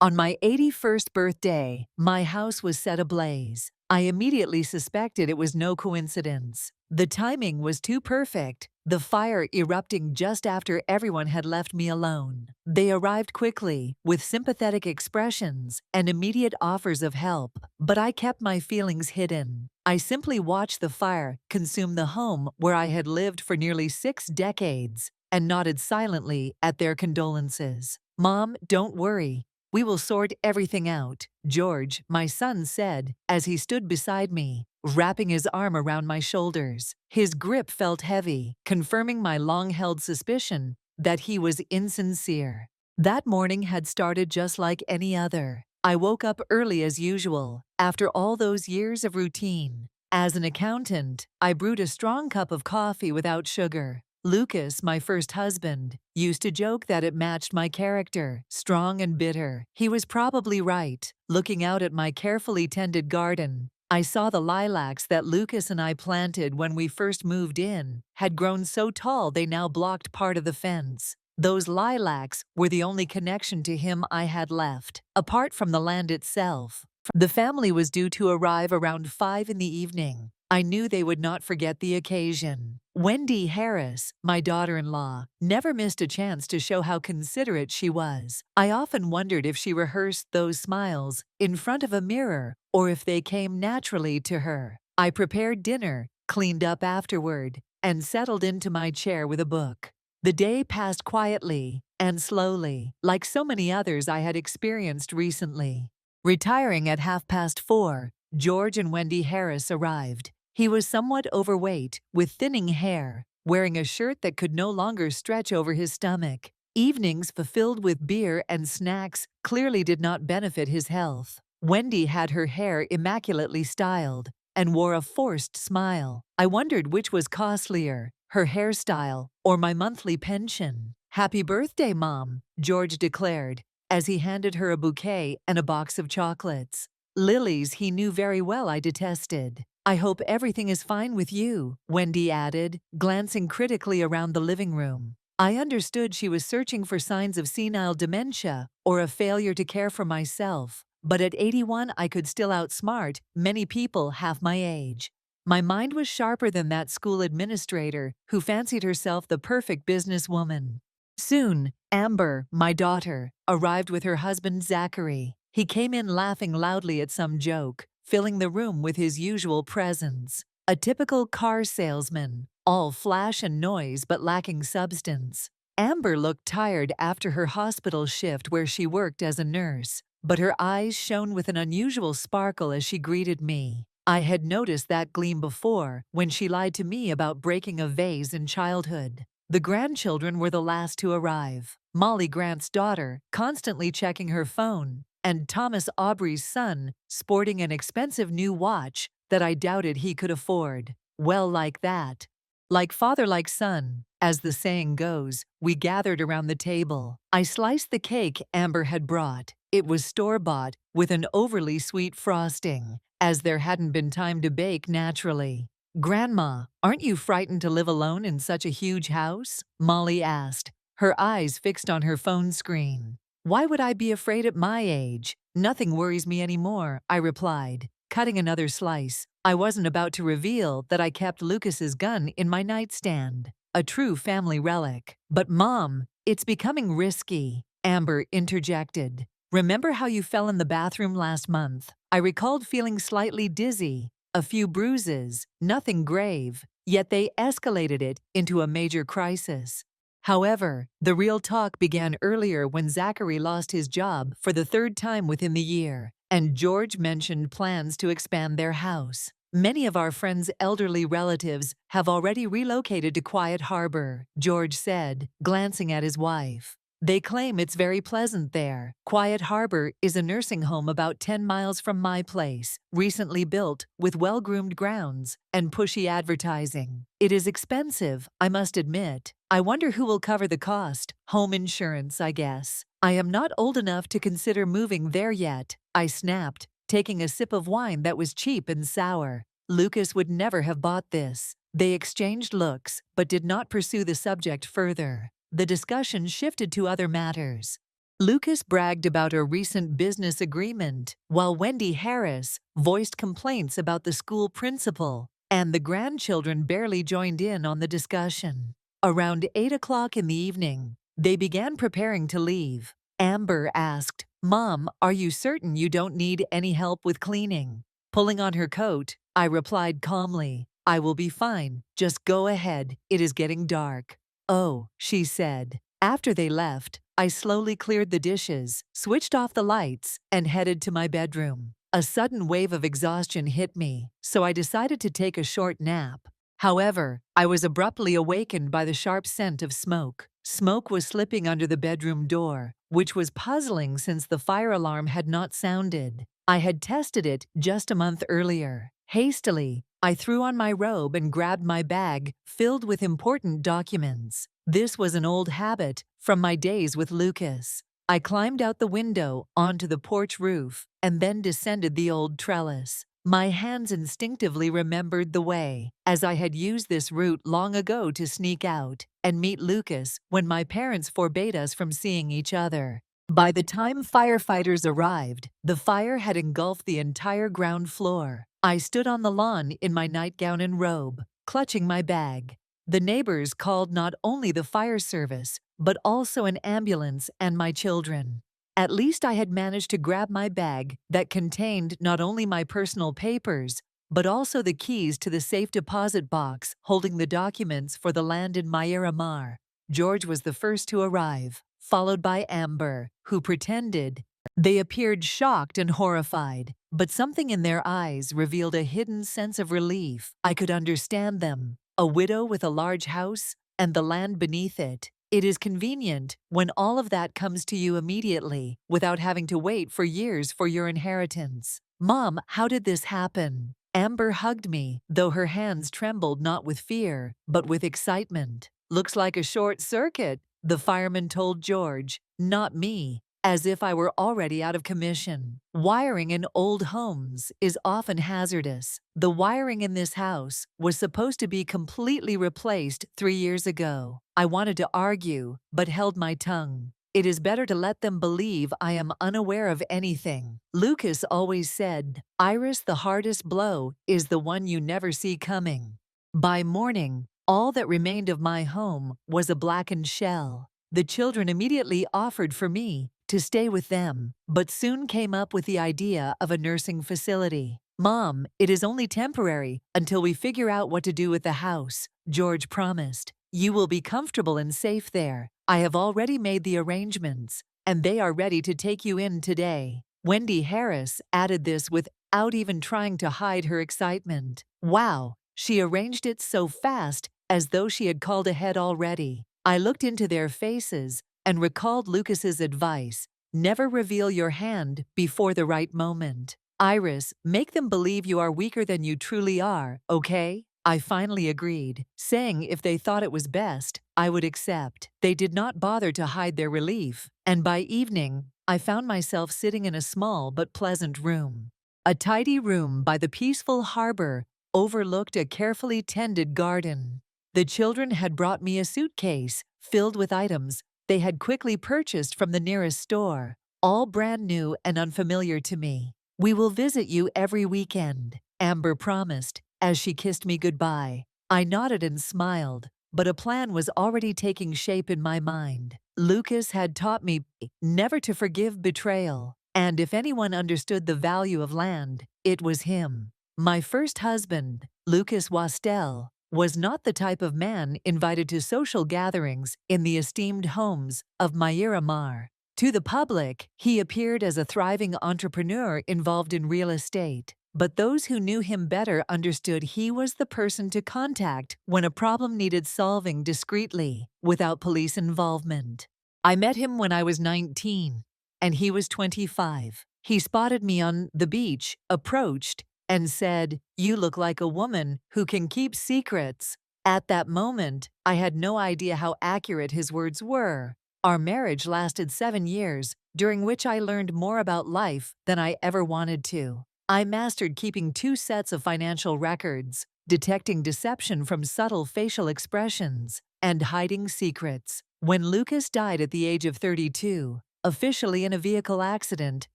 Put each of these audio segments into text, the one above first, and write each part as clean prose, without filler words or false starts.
On my 81st birthday, my house was set ablaze. I immediately suspected it was no coincidence. The timing was too perfect, the fire erupting just after everyone had left me alone. They arrived quickly, with sympathetic expressions and immediate offers of help, but I kept my feelings hidden. I simply watched the fire consume the home where I had lived for nearly 6 decades and nodded silently at their condolences. "Mom, don't worry. We will sort everything out," George, my son, said as he stood beside me, wrapping his arm around my shoulders. His grip felt heavy, confirming my long-held suspicion that he was insincere. That morning had started just like any other. I woke up early as usual, after all those years of routine. As an accountant, I brewed a strong cup of coffee without sugar. Lucas, my first husband, used to joke that it matched my character, strong and bitter. He was probably right. Looking out at my carefully tended garden, I saw the lilacs that Lucas and I planted when we first moved in had grown so tall they now blocked part of the fence. Those lilacs were the only connection to him I had left, apart from the land itself. The family was due to arrive around 5 in the evening. I knew they would not forget the occasion. Wendy Harris, my daughter-in-law, never missed a chance to show how considerate she was. I often wondered if she rehearsed those smiles in front of a mirror or if they came naturally to her. I prepared dinner, cleaned up afterward, and settled into my chair with a book. The day passed quietly and slowly, like so many others I had experienced recently. Retiring at 4:30, George and Wendy Harris arrived. He was somewhat overweight, with thinning hair, wearing a shirt that could no longer stretch over his stomach. Evenings fulfilled with beer and snacks clearly did not benefit his health. Wendy had her hair immaculately styled and wore a forced smile. I wondered which was costlier, her hairstyle or my monthly pension. "Happy birthday, Mom," George declared, as he handed her a bouquet and a box of chocolates. Lilies he knew very well I detested. "I hope everything is fine with you," Wendy added, glancing critically around the living room. I understood she was searching for signs of senile dementia or a failure to care for myself, but at 81 I could still outsmart many people half my age. My mind was sharper than that school administrator who fancied herself the perfect businesswoman. Soon, Amber, my daughter, arrived with her husband Zachary. He came in laughing loudly at some joke, filling the room with his usual presence. A typical car salesman, all flash and noise but lacking substance. Amber looked tired after her hospital shift where she worked as a nurse, but her eyes shone with an unusual sparkle as she greeted me. I had noticed that gleam before when she lied to me about breaking a vase in childhood. The grandchildren were the last to arrive. Molly Grant's daughter, constantly checking her phone, and Thomas Aubrey's son, sporting an expensive new watch that I doubted he could afford. Well, like that. Like father, like son, as the saying goes, we gathered around the table. I sliced the cake Amber had brought. It was store-bought, with an overly sweet frosting, as there hadn't been time to bake naturally. "Grandma, aren't you frightened to live alone in such a huge house?" Molly asked, her eyes fixed on her phone screen. "Why would I be afraid at my age? Nothing worries me anymore," I replied, cutting another slice. I wasn't about to reveal that I kept Lucas's gun in my nightstand, a true family relic. "But Mom, it's becoming risky," Amber interjected. "Remember how you fell in the bathroom last month?" I recalled feeling slightly dizzy, a few bruises, nothing grave, yet they escalated it into a major crisis. However, the real talk began earlier when Zachary lost his job for the third time within the year, and George mentioned plans to expand their house. "Many of our friends' elderly relatives have already relocated to Quiet Harbor," George said, glancing at his wife. "They claim it's very pleasant there. Quiet Harbor is a nursing home about 10 miles from my place, recently built with well-groomed grounds and pushy advertising. It is expensive, I must admit. I wonder who will cover the cost. Home insurance, I guess. I am not old enough to consider moving there yet," I snapped, taking a sip of wine that was cheap and sour. Lucas would never have bought this. They exchanged looks, but did not pursue the subject further. The discussion shifted to other matters. Lucas bragged about a recent business agreement, while Wendy Harris voiced complaints about the school principal, and the grandchildren barely joined in on the discussion. Around 8 o'clock in the evening, they began preparing to leave. Amber asked, "Mom, are you certain you don't need any help with cleaning?" Pulling on her coat, I replied calmly, "I will be fine. Just go ahead. It is getting dark." "Oh," she said. After they left, I slowly cleared the dishes, switched off the lights, and headed to my bedroom. A sudden wave of exhaustion hit me, so I decided to take a short nap. However, I was abruptly awakened by the sharp scent of smoke. Smoke was slipping under the bedroom door, which was puzzling since the fire alarm had not sounded. I had tested it just a month earlier. Hastily, I threw on my robe and grabbed my bag filled with important documents. This was an old habit from my days with Lucas. I climbed out the window onto the porch roof and then descended the old trellis. My hands instinctively remembered the way, as I had used this route long ago to sneak out and meet Lucas when my parents forbade us from seeing each other. By the time firefighters arrived, the fire had engulfed the entire ground floor. I stood on the lawn in my nightgown and robe, clutching my bag. The neighbors called not only the fire service, but also an ambulance and my children. At least I had managed to grab my bag that contained not only my personal papers, but also the keys to the safe deposit box holding the documents for the land in Miramar. George was the first to arrive, followed by Amber, who pretended. They appeared shocked and horrified, but something in their eyes revealed a hidden sense of relief. I could understand them. A widow with a large house and the land beneath it. It is convenient when all of that comes to you immediately without having to wait for years for your inheritance. "Mom, how did this happen?" Amber hugged me, though her hands trembled not with fear, but with excitement. "Looks like a short circuit," the fireman told George, not me, as if I were already out of commission. Wiring in old homes is often hazardous. The wiring in this house was supposed to be completely replaced 3 years ago. I wanted to argue, but held my tongue. It is better to let them believe I am unaware of anything. Lucas always said, "Iris, the hardest blow is the one you never see coming." By morning, all that remained of my home was a blackened shell. The children immediately offered for me to stay with them, but soon came up with the idea of a nursing facility. "Mom, it is only temporary until we figure out what to do with the house," George promised. "You will be comfortable and safe there. I have already made the arrangements, and they are ready to take you in today." Wendy Harris added this without even trying to hide her excitement. Wow, she arranged it so fast, as though she had called ahead already. I looked into their faces and recalled Lucas's advice, "Never reveal your hand before the right moment." "Iris, make them believe you are weaker than you truly are, okay?" I finally agreed, saying if they thought it was best, I would accept. They did not bother to hide their relief, and by evening, I found myself sitting in a small but pleasant room. A tidy room by the peaceful harbor overlooked a carefully tended garden. The children had brought me a suitcase filled with items they had quickly purchased from the nearest store, all brand new and unfamiliar to me. "We will visit you every weekend," Amber promised as she kissed me goodbye. I nodded and smiled, but a plan was already taking shape in my mind. Lucas had taught me never to forgive betrayal, and if anyone understood the value of land, it was him. My first husband, Lucas Wastel, was not the type of man invited to social gatherings in the esteemed homes of Miramar. To the public, he appeared as a thriving entrepreneur involved in real estate, but those who knew him better understood he was the person to contact when a problem needed solving discreetly, without police involvement. I met him when I was 19, and he was 25. He spotted me on the beach, approached, and said, "You look like a woman who can keep secrets." At that moment, I had no idea how accurate his words were. Our marriage lasted 7 years, during which I learned more about life than I ever wanted to. I mastered keeping 2 sets of financial records, detecting deception from subtle facial expressions, and hiding secrets. When Lucas died at the age of 32, officially in a vehicle accident,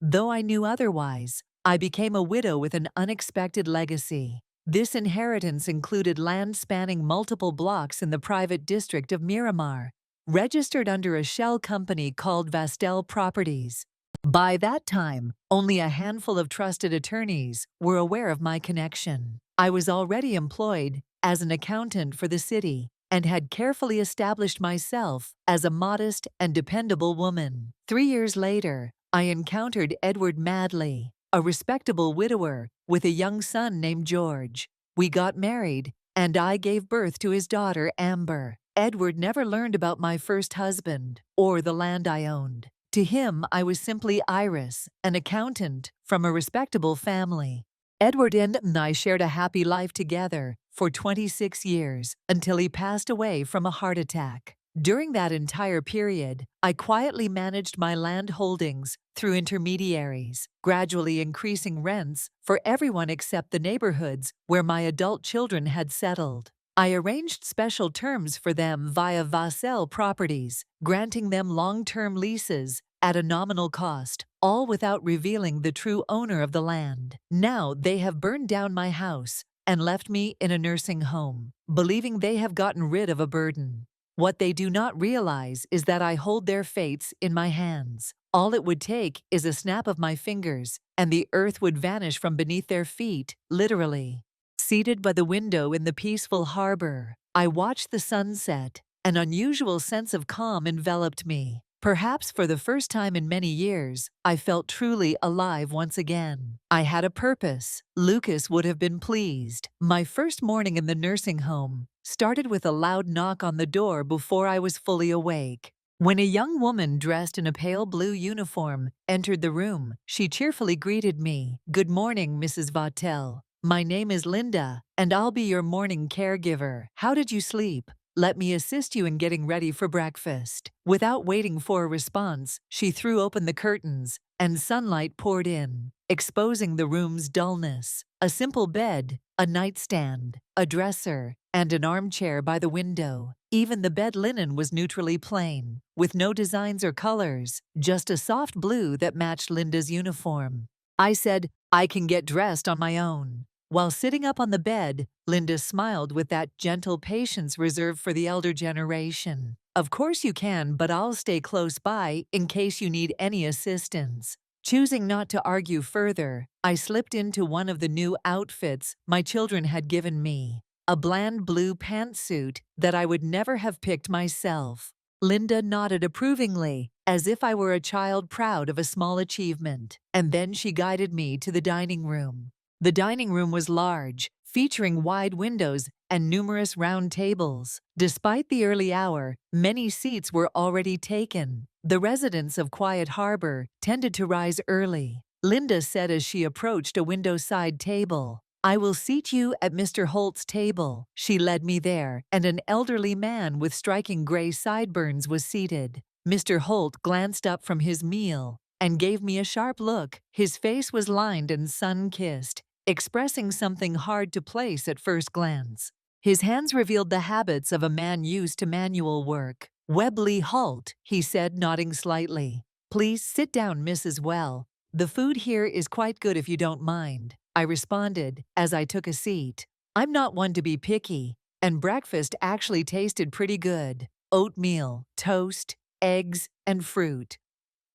though I knew otherwise. I became a widow with an unexpected legacy. This inheritance included land spanning multiple blocks in the private district of Miramar, registered under a shell company called Vastel Properties. By that time, only a handful of trusted attorneys were aware of my connection. I was already employed as an accountant for the city and had carefully established myself as a modest and dependable woman. 3 years later, I encountered Edward Madley, a respectable widower with a young son named George. We got married, and I gave birth to his daughter, Amber. Edward never learned about my first husband or the land I owned. To him, I was simply Iris, an accountant from a respectable family. Edward and I shared a happy life together for 26 years until he passed away from a heart attack. During that entire period, I quietly managed my land holdings through intermediaries, gradually increasing rents for everyone except the neighborhoods where my adult children had settled. I arranged special terms for them via Vasel Properties, granting them long-term leases at a nominal cost, all without revealing the true owner of the land. Now they have burned down my house and left me in a nursing home, believing they have gotten rid of a burden. What they do not realize is that I hold their fates in my hands. All it would take is a snap of my fingers, and the earth would vanish from beneath their feet, literally. Seated by the window in the peaceful harbor, I watched the sunset. An unusual sense of calm enveloped me. Perhaps for the first time in many years, I felt truly alive once again. I had a purpose. Lucas would have been pleased. My first morning in the nursing home started with a loud knock on the door before I was fully awake. When a young woman dressed in a pale blue uniform entered the room, she cheerfully greeted me. "Good morning, Mrs. Vattel. My name is Linda, and I'll be your morning caregiver. How did you sleep? Let me assist you in getting ready for breakfast." Without waiting for a response, she threw open the curtains, and sunlight poured in, exposing the room's dullness. A simple bed, a nightstand, a dresser, and an armchair by the window. Even the bed linen was neutrally plain, with no designs or colors, just a soft blue that matched Linda's uniform. I said, "I can get dressed on my own." While sitting up on the bed, Linda smiled with that gentle patience reserved for the elder generation. "Of course you can, but I'll stay close by in case you need any assistance." Choosing not to argue further, I slipped into one of the new outfits my children had given me, a bland blue pantsuit that I would never have picked myself. Linda nodded approvingly, as if I were a child proud of a small achievement, and then she guided me to the dining room. The dining room was large, featuring wide windows and numerous round tables. Despite the early hour, many seats were already taken. The residents of Quiet Harbor tended to rise early. Linda said as she approached a window-side table, "I will seat you at Mr. Holt's table." She led me there, and an elderly man with striking gray sideburns was seated. Mr. Holt glanced up from his meal and gave me a sharp look. His face was lined and sun-kissed, expressing something hard to place at first glance. His hands revealed the habits of a man used to manual work. "Webley Holt," he said, nodding slightly. "Please sit down, Mrs. Well. The food here is quite good if you don't mind," I responded as I took a seat. I'm not one to be picky, and breakfast actually tasted pretty good. Oatmeal, toast, eggs, and fruit.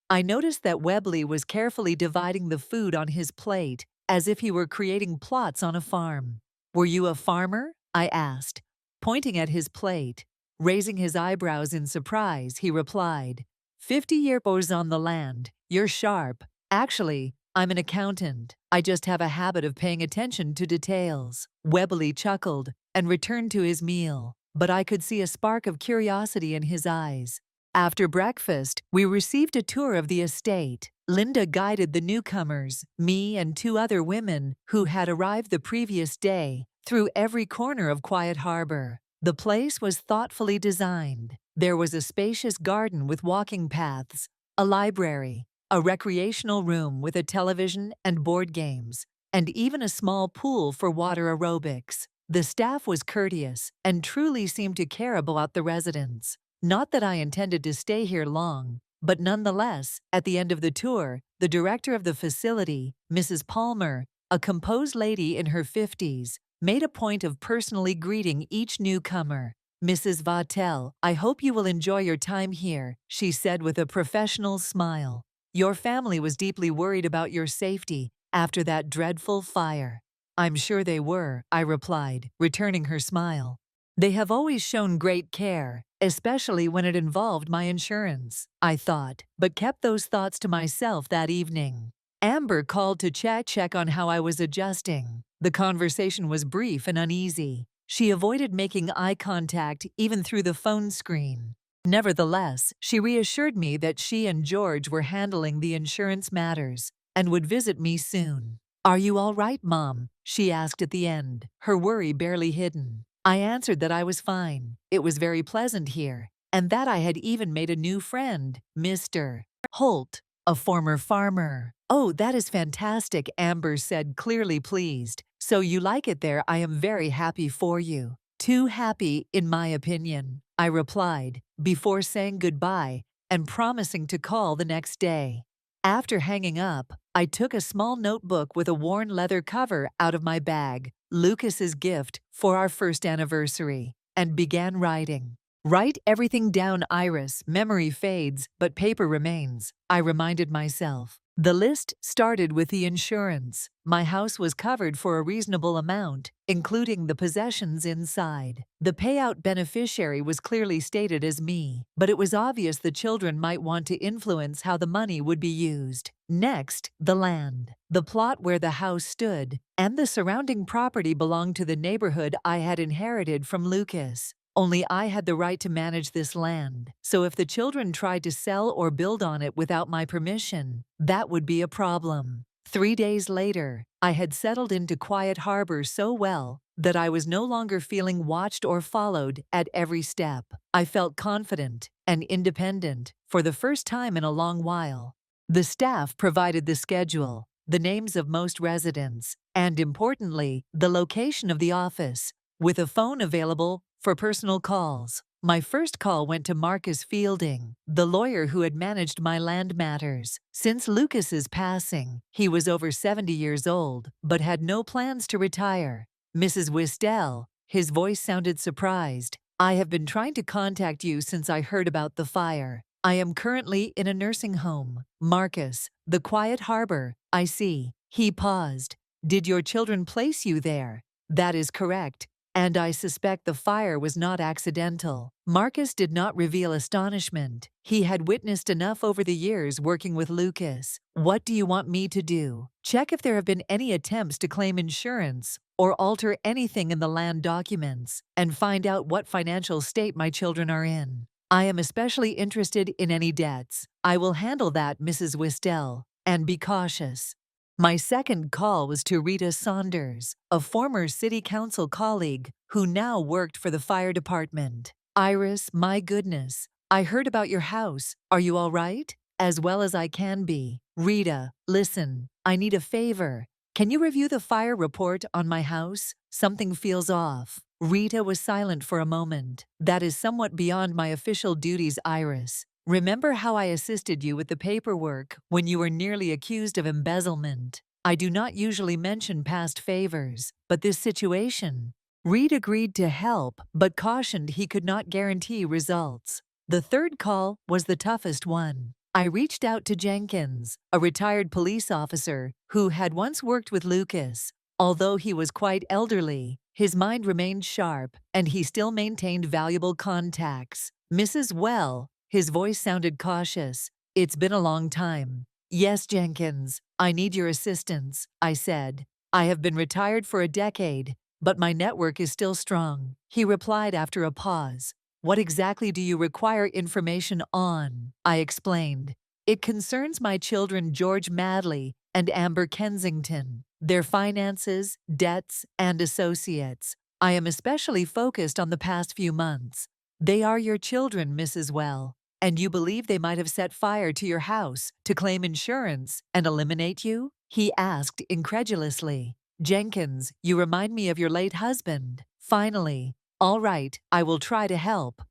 I noticed that Webley was carefully dividing the food on his plate as if he were creating plots on a farm. "Were you a farmer?" I asked, pointing at his plate. Raising his eyebrows in surprise, he replied, 50 years on the land. You're sharp. Actually, I'm an accountant. I just have a habit of paying attention to details." Webley chuckled and returned to his meal, but I could see a spark of curiosity in his eyes. After breakfast, we received a tour of the estate. Linda guided the newcomers, me and 2 other women who had arrived the previous day, through every corner of Quiet Harbor. The place was thoughtfully designed. There was a spacious garden with walking paths, a library, a recreational room with a television and board games, and even a small pool for water aerobics. The staff was courteous and truly seemed to care about the residents. Not that I intended to stay here long. But nonetheless, at the end of the tour, the director of the facility, Mrs. Palmer, a composed lady in her 50s, made a point of personally greeting each newcomer. "Mrs. Vatel, I hope you will enjoy your time here," she said with a professional smile. "Your family was deeply worried about your safety after that dreadful fire." "I'm sure they were," I replied, returning her smile. "They have always shown great care, especially when it involved my insurance," I thought, but kept those thoughts to myself that evening. Amber called to check on how I was adjusting. The conversation was brief and uneasy. She avoided making eye contact even through the phone screen. Nevertheless, she reassured me that she and George were handling the insurance matters and would visit me soon. "Are you all right, Mom?" she asked at the end, her worry barely hidden. I answered that I was fine. It was very pleasant here, and that I had even made a new friend, Mr. Holt, a former farmer. "Oh, that is fantastic," Amber said, clearly pleased. "So you like it there? I am very happy for you." "Too happy, in my opinion," I replied, before saying goodbye and promising to call the next day. After hanging up, I took a small notebook with a worn leather cover out of my bag, Lucas's gift for our first anniversary, and began writing. "Write everything down, Iris. Memory fades, but paper remains," I reminded myself. The list started with the insurance. My house was covered for a reasonable amount, including the possessions inside. The payout beneficiary was clearly stated as me, but it was obvious the children might want to influence how the money would be used. Next, the land. The plot where the house stood and the surrounding property belonged to the neighborhood I had inherited from Lucas. Only I had the right to manage this land, so if the children tried to sell or build on it without my permission, that would be a problem. 3 days later, I had settled into Quiet Harbor so well that I was no longer feeling watched or followed at every step. I felt confident and independent for the first time in a long while. The staff provided the schedule, the names of most residents, and importantly, the location of the office, with a phone available for personal calls. My first call went to Marcus Fielding, the lawyer who had managed my land matters. Since Lucas's passing, he was over 70 years old, but had no plans to retire. "Mrs. Wisdell," his voice sounded surprised. "I have been trying to contact you since I heard about the fire. I am currently in a nursing home." "Marcus, the Quiet Harbor, I see." He paused. "Did your children place you there?" "That is correct. And I suspect the fire was not accidental." Marcus did not reveal astonishment. He had witnessed enough over the years working with Lucas. "What do you want me to do? Check if there have been any attempts to claim insurance or alter anything in the land documents, and find out what financial state my children are in. I am especially interested in any debts. I will handle that, Mrs. Wisdell, and be cautious." My second call was to Rita Saunders, a former city council colleague who now worked for the fire department. "Iris, my goodness, I heard about your house. Are you all right?" "As well as I can be." "Rita, listen, I need a favor. Can you review the fire report on my house? Something feels off." Rita was silent for a moment. "That is somewhat beyond my official duties, Iris. Remember how I assisted you with the paperwork when you were nearly accused of embezzlement? I do not usually mention past favors, but this situation." Reed agreed to help, but cautioned he could not guarantee results. The third call was the toughest one. I reached out to Jenkins, a retired police officer who had once worked with Lucas. Although he was quite elderly, his mind remained sharp, and he still maintained valuable contacts. "Mrs. Well," his voice sounded cautious. "It's been a long time." "Yes, Jenkins, I need your assistance," I said. "I have been retired for a decade, but my network is still strong," he replied after a pause. "What exactly do you require information on?" I explained. "It concerns my children George Madley and Amber Kensington, their finances, debts, and associates. I am especially focused on the past few months. They are your children, Mrs. Well, and you believe they might have set fire to your house to claim insurance and eliminate you?" he asked incredulously. "Jenkins, you remind me of your late husband." Finally, "All right, I will try to help."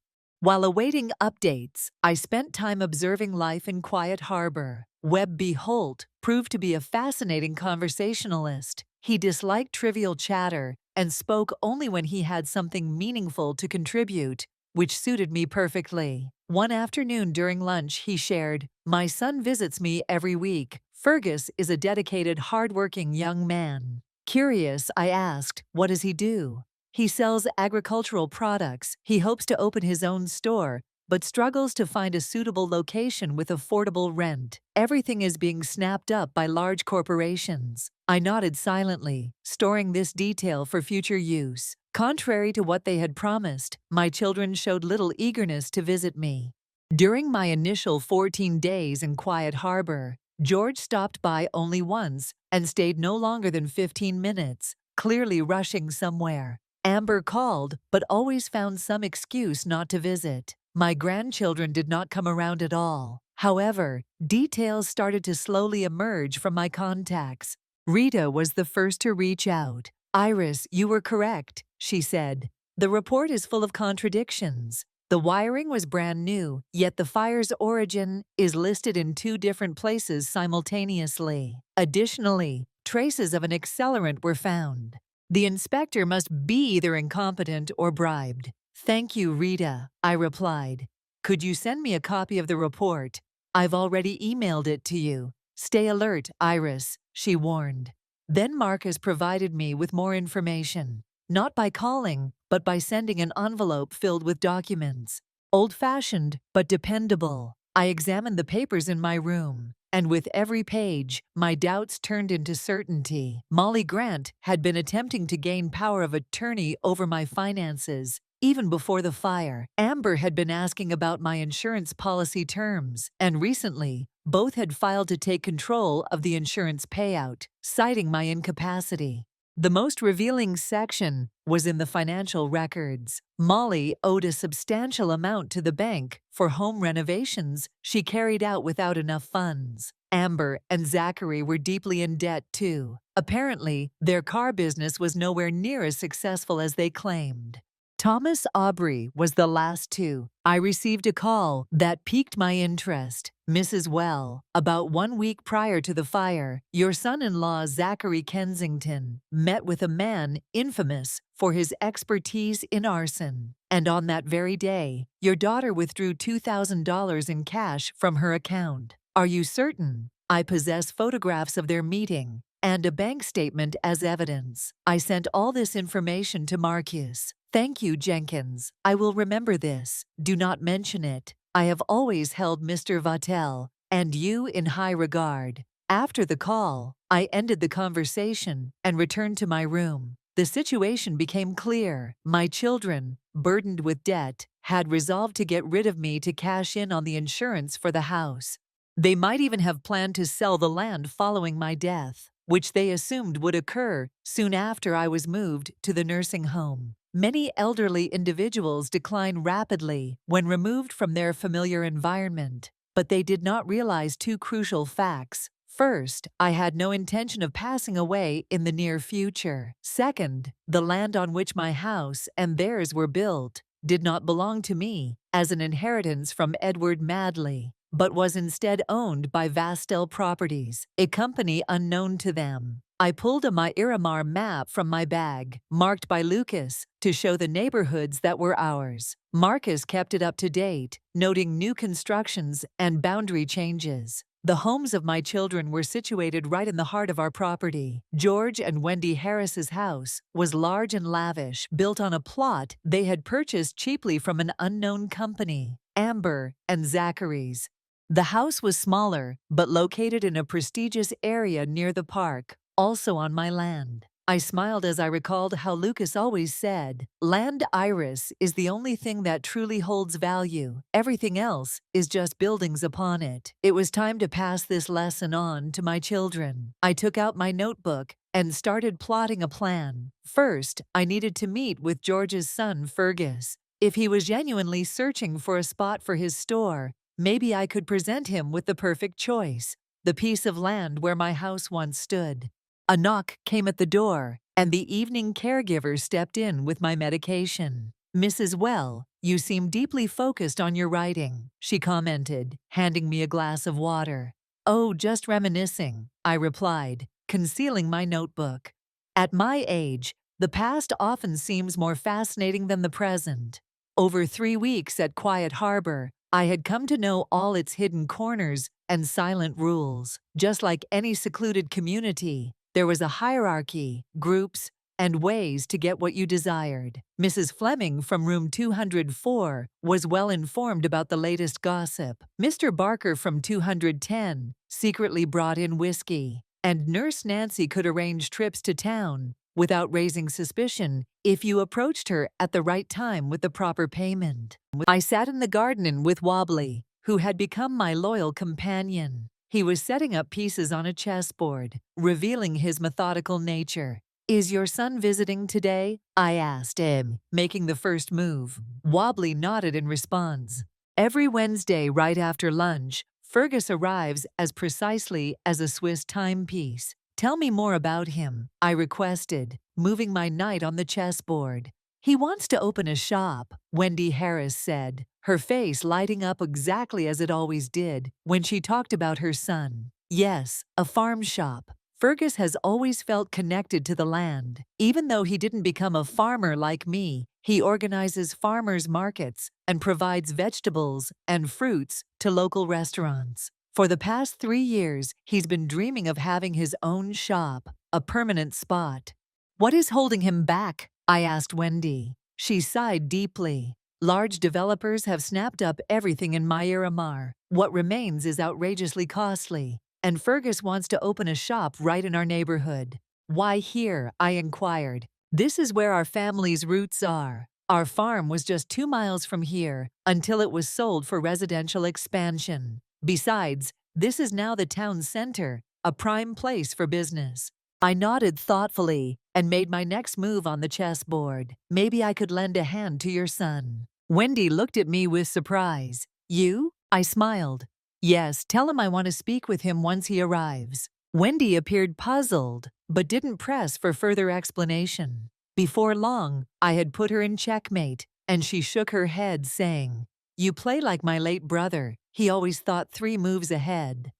While awaiting updates, I spent time observing life in Quiet Harbor. Webb B. Holt proved to be a fascinating conversationalist. He disliked trivial chatter and spoke only when he had something meaningful to contribute, which suited me perfectly. One afternoon during lunch, he shared, "My son visits me every week. Fergus is a dedicated, hardworking young man." Curious, I asked, "What does he do?" "He sells agricultural products. He hopes to open his own store, but struggles to find a suitable location with affordable rent. Everything is being snapped up by large corporations." I nodded silently, storing this detail for future use. Contrary to what they had promised, my children showed little eagerness to visit me. During my initial 14 days in Quiet Harbor, George stopped by only once and stayed no longer than 15 minutes, clearly rushing somewhere. Amber called, but always found some excuse not to visit. My grandchildren did not come around at all. However, details started to slowly emerge from my contacts. Rita was the first to reach out. "Iris, you were correct," she said. "The report is full of contradictions. The wiring was brand new, yet the fire's origin is listed in 2 different places simultaneously. Additionally, traces of an accelerant were found. The inspector must be either incompetent or bribed." "Thank you, Rita," I replied. "Could you send me a copy of the report? I've already emailed it to you." "Stay alert, Iris," she warned. Then Marcus provided me with more information, not by calling, but by sending an envelope filled with documents. Old-fashioned, but dependable. I examined the papers in my room, and with every page, my doubts turned into certainty. Molly Grant had been attempting to gain power of attorney over my finances, even before the fire. Amber had been asking about my insurance policy terms, and recently, both had filed to take control of the insurance payout, citing my incapacity. The most revealing section was in the financial records. Molly owed a substantial amount to the bank for home renovations she carried out without enough funds. Amber and Zachary were deeply in debt too. Apparently, their car business was nowhere near as successful as they claimed. Thomas Aubrey was the last two. I received a call that piqued my interest. "Mrs. Well, about 1 week prior to the fire, your son-in-law Zachary Kensington met with a man infamous for his expertise in arson. And on that very day, your daughter withdrew $2,000 in cash from her account. Are you certain?" "I possess photographs of their meeting and a bank statement as evidence. I sent all this information to Marcus." "Thank you, Jenkins. I will remember this. Do not mention it. I have always held Mr. Vattel and you in high regard." After the call, I ended the conversation and returned to my room. The situation became clear. My children, burdened with debt, had resolved to get rid of me to cash in on the insurance for the house. They might even have planned to sell the land following my death, which they assumed would occur soon after I was moved to the nursing home. Many elderly individuals decline rapidly when removed from their familiar environment, but they did not realize 2 crucial facts. First, I had no intention of passing away in the near future. Second, the land on which my house and theirs were built did not belong to me as an inheritance from Edward Madley, but was instead owned by Vastel Properties, a company unknown to them. I pulled a Miramar map from my bag, marked by Lucas, to show the neighborhoods that were ours. Marcus kept it up to date, noting new constructions and boundary changes. The homes of my children were situated right in the heart of our property. George and Wendy Harris's house was large and lavish, built on a plot they had purchased cheaply from an unknown company, Amber and Zachary's. The house was smaller, but located in a prestigious area near the park, also on my land. I smiled as I recalled how Lucas always said, "Land, Iris, is the only thing that truly holds value. Everything else is just buildings upon it." It was time to pass this lesson on to my children. I took out my notebook and started plotting a plan. First, I needed to meet with George's son, Fergus. If he was genuinely searching for a spot for his store, maybe I could present him with the perfect choice, the piece of land where my house once stood. A knock came at the door, and the evening caregiver stepped in with my medication. "Mrs. Well, You seem deeply focused on your writing, she commented, handing me a glass of water. Oh, just reminiscing, I replied, concealing my notebook. At my age, the past often seems more fascinating than the present. Over 3 weeks at Quiet Harbor, I had come to know all its hidden corners and silent rules. Just like any secluded community, there was a hierarchy, groups, and ways to get what you desired. Mrs. Fleming from room 204 was well informed about the latest gossip. Mr. Barker from 210 secretly brought in whiskey, and Nurse Nancy could arrange trips to town without raising suspicion if you approached her at the right time with the proper payment. I sat in the garden with Wobbly, who had become my loyal companion. He was setting up pieces on a chessboard, revealing his methodical nature. Is your son visiting today? I asked him, making the first move. Wobbly nodded in response. Every Wednesday right after lunch, Fergus arrives as precisely as a Swiss timepiece. Tell me more about him, I requested, moving my knight on the chessboard. He wants to open a shop, Wendy Harris said, her face lighting up exactly as it always did when she talked about her son. Yes, a farm shop. Fergus has always felt connected to the land. Even though he didn't become a farmer like me, he organizes farmers' markets and provides vegetables and fruits to local restaurants. For the past 3 years, he's been dreaming of having his own shop, a permanent spot. What is holding him back? I asked Wendy. She sighed deeply. Large developers have snapped up everything in Miramar. What remains is outrageously costly. And Fergus wants to open a shop right in our neighborhood. Why here? I inquired. This is where our family's roots are. Our farm was just 2 miles from here until it was sold for residential expansion. Besides, this is now the town center, a prime place for business. I nodded thoughtfully and made my next move on the chessboard. Maybe I could lend a hand to your son. Wendy looked at me with surprise. You? I smiled. Yes, tell him I want to speak with him once he arrives. Wendy appeared puzzled, but didn't press for further explanation. Before long, I had put her in checkmate, and she shook her head, saying, You play like my late brother. He always thought 3 moves ahead.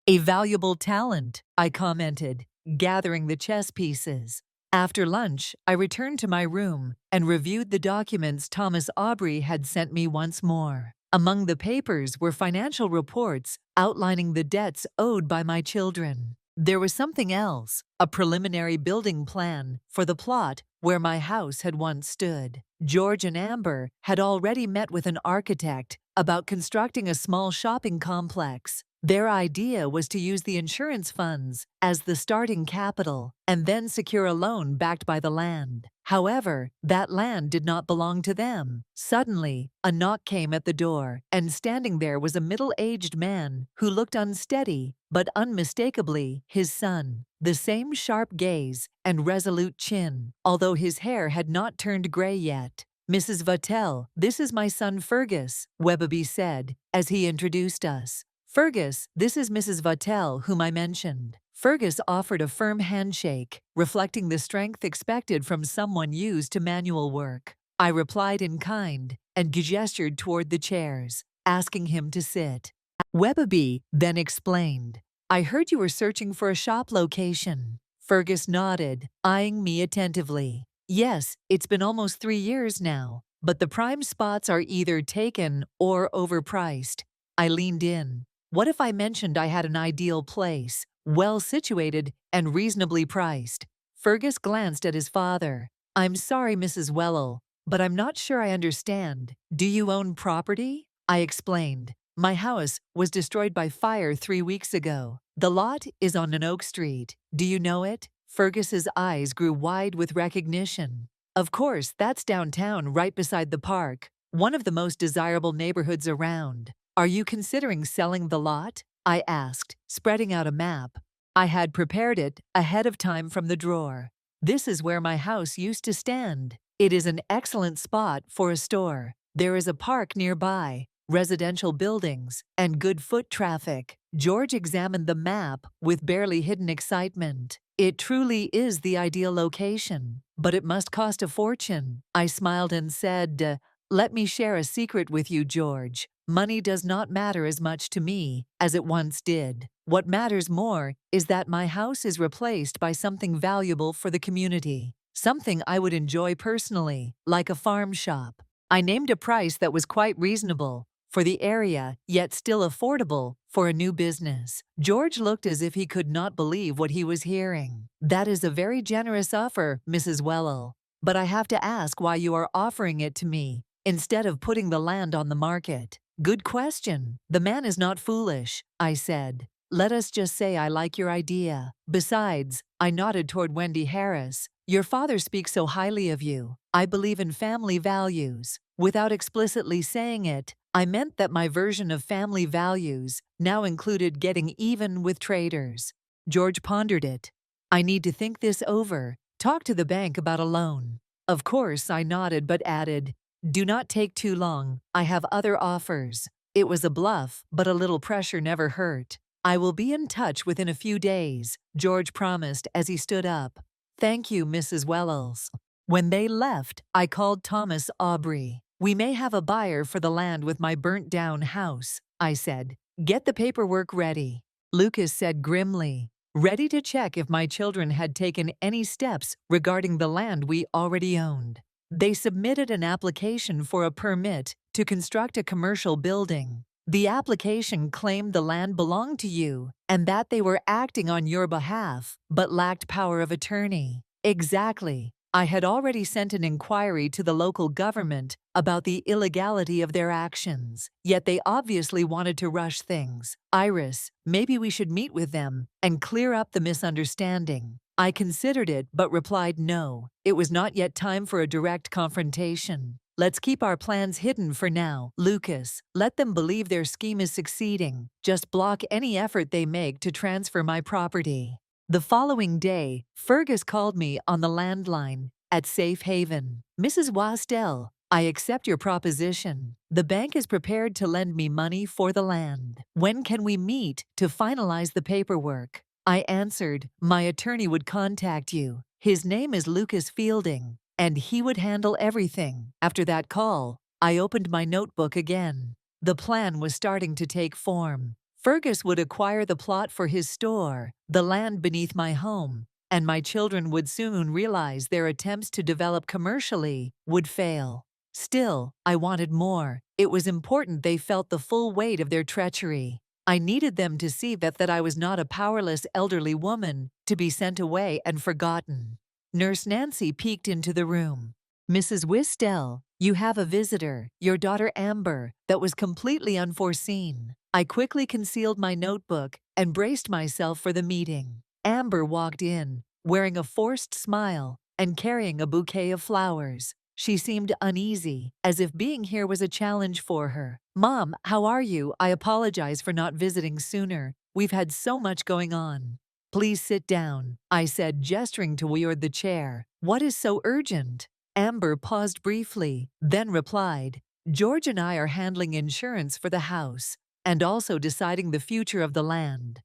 A valuable talent, I commented, gathering the chess pieces. After lunch, I returned to my room and reviewed the documents Thomas Aubrey had sent me once more. Among the papers were financial reports outlining the debts owed by my children. There was something else, a preliminary building plan for the plot where my house had once stood. George and Amber had already met with an architect about constructing a small shopping complex. Their idea was to use the insurance funds as the starting capital and then secure a loan backed by the land. However, that land did not belong to them. Suddenly, a knock came at the door, and standing there was a middle-aged man who looked unsteady, but unmistakably his son. The same sharp gaze and resolute chin, although his hair had not turned gray yet. Mrs. Vattel, this is my son Fergus, Webaby said, as he introduced us. Fergus, this is Mrs. Vattel, whom I mentioned. Fergus offered a firm handshake, reflecting the strength expected from someone used to manual work. I replied in kind and gestured toward the chairs, asking him to sit. Webaby then explained, I heard you were searching for a shop location. Fergus nodded, eyeing me attentively. Yes, it's been almost 3 years now, but the prime spots are either taken or overpriced. I leaned in. What if I mentioned I had an ideal place, well situated and reasonably priced? Fergus glanced at his father. I'm sorry, Mrs. Wellel, but I'm not sure I understand. Do you own property? I explained. My house was destroyed by fire 3 weeks ago. The lot is on an Oak Street. Do you know it? Fergus's eyes grew wide with recognition. Of course, that's downtown right beside the park, one of the most desirable neighborhoods around. Are you considering selling the lot? I asked, spreading out a map. I had prepared it ahead of time from the drawer. This is where my house used to stand. It is an excellent spot for a store. There is a park nearby, residential buildings, and good foot traffic. George examined the map with barely hidden excitement. It truly is the ideal location, but it must cost a fortune. I smiled and said, Let me share a secret with you, George. Money does not matter as much to me as it once did. What matters more is that my house is replaced by something valuable for the community, something I would enjoy personally, like a farm shop. I named a price that was quite reasonable for the area, yet still affordable for a new business. George looked as if he could not believe what he was hearing. That is a very generous offer, Mrs. Wellell. But I have to ask why you are offering it to me instead of putting the land on the market. Good question. The man is not foolish, I said. Let us just say I like your idea. Besides, I nodded toward Wendy Harris. Your father speaks so highly of you. I believe in family values. Without explicitly saying it, I meant that my version of family values now included getting even with traders. George pondered it. I need to think this over. Talk to the bank about a loan. Of course, I nodded but added, do not take too long. I have other offers. It was a bluff, but a little pressure never hurt. I will be in touch within a few days, George promised as he stood up. Thank you, Mrs. Wells. When they left, I called Thomas Aubrey. We may have a buyer for the land with my burnt-down house, I said. Get the paperwork ready. Lucas said grimly, ready to check if my children had taken any steps regarding the land we already owned. They submitted an application for a permit to construct a commercial building. The application claimed the land belonged to you and that they were acting on your behalf, but lacked power of attorney. Exactly. I had already sent an inquiry to the local government about the illegality of their actions, yet they obviously wanted to rush things. Iris, maybe we should meet with them and clear up the misunderstanding. I considered it but replied no. It was not yet time for a direct confrontation. Let's keep our plans hidden for now, Lucas. Let them believe their scheme is succeeding. Just block any effort they make to transfer my property. The following day, Fergus called me on the landline at Safe Haven. Mrs. Wasdell, I accept your proposition. The bank is prepared to lend me money for the land. When can we meet to finalize the paperwork? I answered, my attorney would contact you. His name is Lucas Fielding, and he would handle everything. After that call, I opened my notebook again. The plan was starting to take form. Fergus would acquire the plot for his store, the land beneath my home, and my children would soon realize their attempts to develop commercially would fail. Still, I wanted more. It was important they felt the full weight of their treachery. I needed them to see that I was not a powerless elderly woman to be sent away and forgotten. Nurse Nancy peeked into the room. Mrs. Wisdell, you have a visitor, your daughter Amber, that was completely unforeseen. I quickly concealed my notebook and braced myself for the meeting. Amber walked in, wearing a forced smile and carrying a bouquet of flowers. She seemed uneasy, as if being here was a challenge for her. Mom, how are you? I apologize for not visiting sooner. We've had so much going on. Please sit down, I said, gesturing toward the chair. What is so urgent? Amber paused briefly, then replied, George and I are handling insurance for the house and also deciding the future of the land.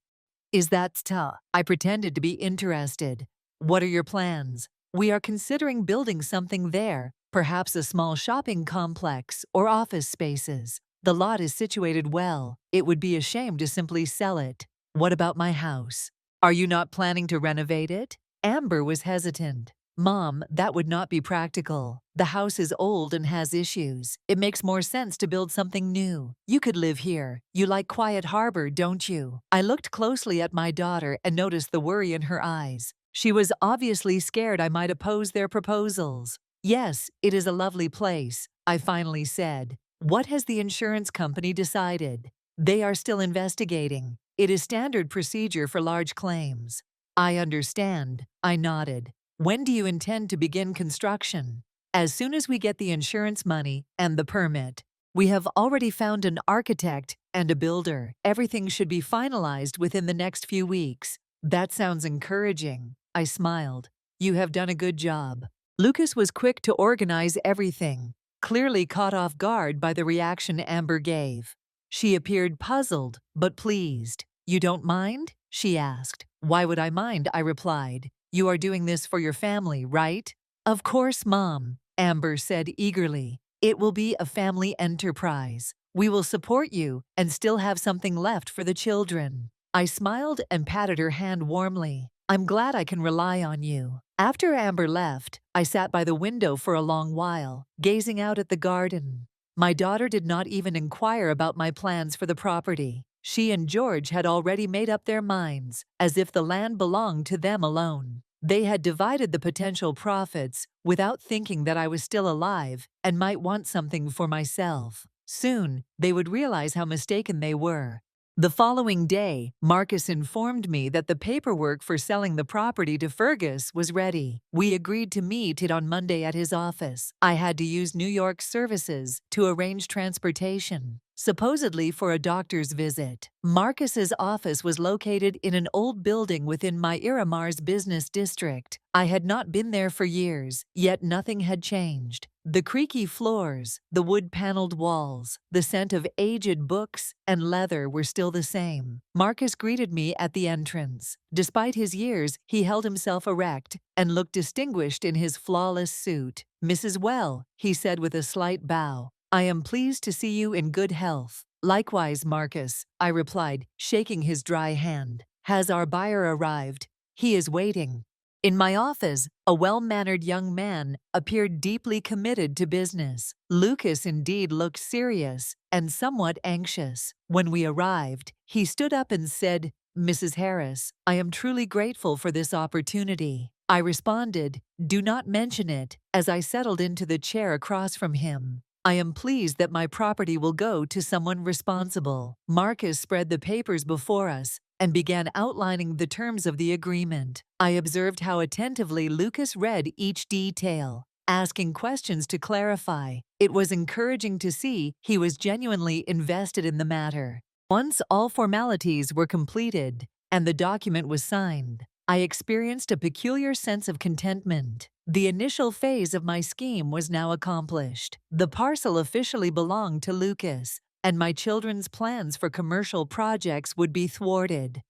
Is that tough? I pretended to be interested. What are your plans? We are considering building something there, perhaps a small shopping complex or office spaces. The lot is situated well. It would be a shame to simply sell it. What about my house? Are you not planning to renovate it? Amber was hesitant. Mom, that would not be practical. The house is old and has issues. It makes more sense to build something new. You could live here. You like Quiet Harbor, don't you? I looked closely at my daughter and noticed the worry in her eyes. She was obviously scared I might oppose their proposals. Yes, it is a lovely place, I finally said. What has the insurance company decided? They are still investigating. It is standard procedure for large claims. I understand, I nodded. When do you intend to begin construction? As soon as we get the insurance money and the permit. We have already found an architect and a builder. Everything should be finalized within the next few weeks. That sounds encouraging. I smiled. You have done a good job. Lucas was quick to organize everything, clearly caught off guard by the reaction Amber gave. She appeared puzzled, but pleased. You don't mind? She asked. Why would I mind? I replied. You are doing this for your family, right? Of course, Mom, Amber said eagerly. It will be a family enterprise. We will support you and still have something left for the children." I smiled and patted her hand warmly. "I'm glad I can rely on you." After Amber left, I sat by the window for a long while, gazing out at the garden. My daughter did not even inquire about my plans for the property. She and George had already made up their minds, as if the land belonged to them alone. They had divided the potential profits without thinking that I was still alive and might want something for myself. Soon, they would realize how mistaken they were. The following day, Marcus informed me that the paperwork for selling the property to Fergus was ready. We agreed to meet it on Monday at his office. I had to use New York services to arrange transportation, supposedly for a doctor's visit. Marcus's office was located in an old building within my Iramar's business district. I had not been there for years, yet nothing had changed. The creaky floors, the wood-paneled walls, the scent of aged books and leather were still the same. Marcus greeted me at the entrance. Despite his years, he held himself erect and looked distinguished in his flawless suit. "Mrs. Well," he said with a slight bow, "I am pleased to see you in good health." "Likewise, Marcus," I replied, shaking his dry hand. "Has our buyer arrived?" "He is waiting." In my office, a well-mannered young man appeared deeply committed to business. Lucas indeed looked serious and somewhat anxious. When we arrived, he stood up and said, "Mrs. Harris, I am truly grateful for this opportunity." I responded, "Do not mention it," as I settled into the chair across from him. "I am pleased that my property will go to someone responsible." Marcus spread the papers before us and began outlining the terms of the agreement. I observed how attentively Lucas read each detail, asking questions to clarify. It was encouraging to see he was genuinely invested in the matter. Once all formalities were completed and the document was signed, I experienced a peculiar sense of contentment. The initial phase of my scheme was now accomplished. The parcel officially belonged to Lucas, and my children's plans for commercial projects would be thwarted.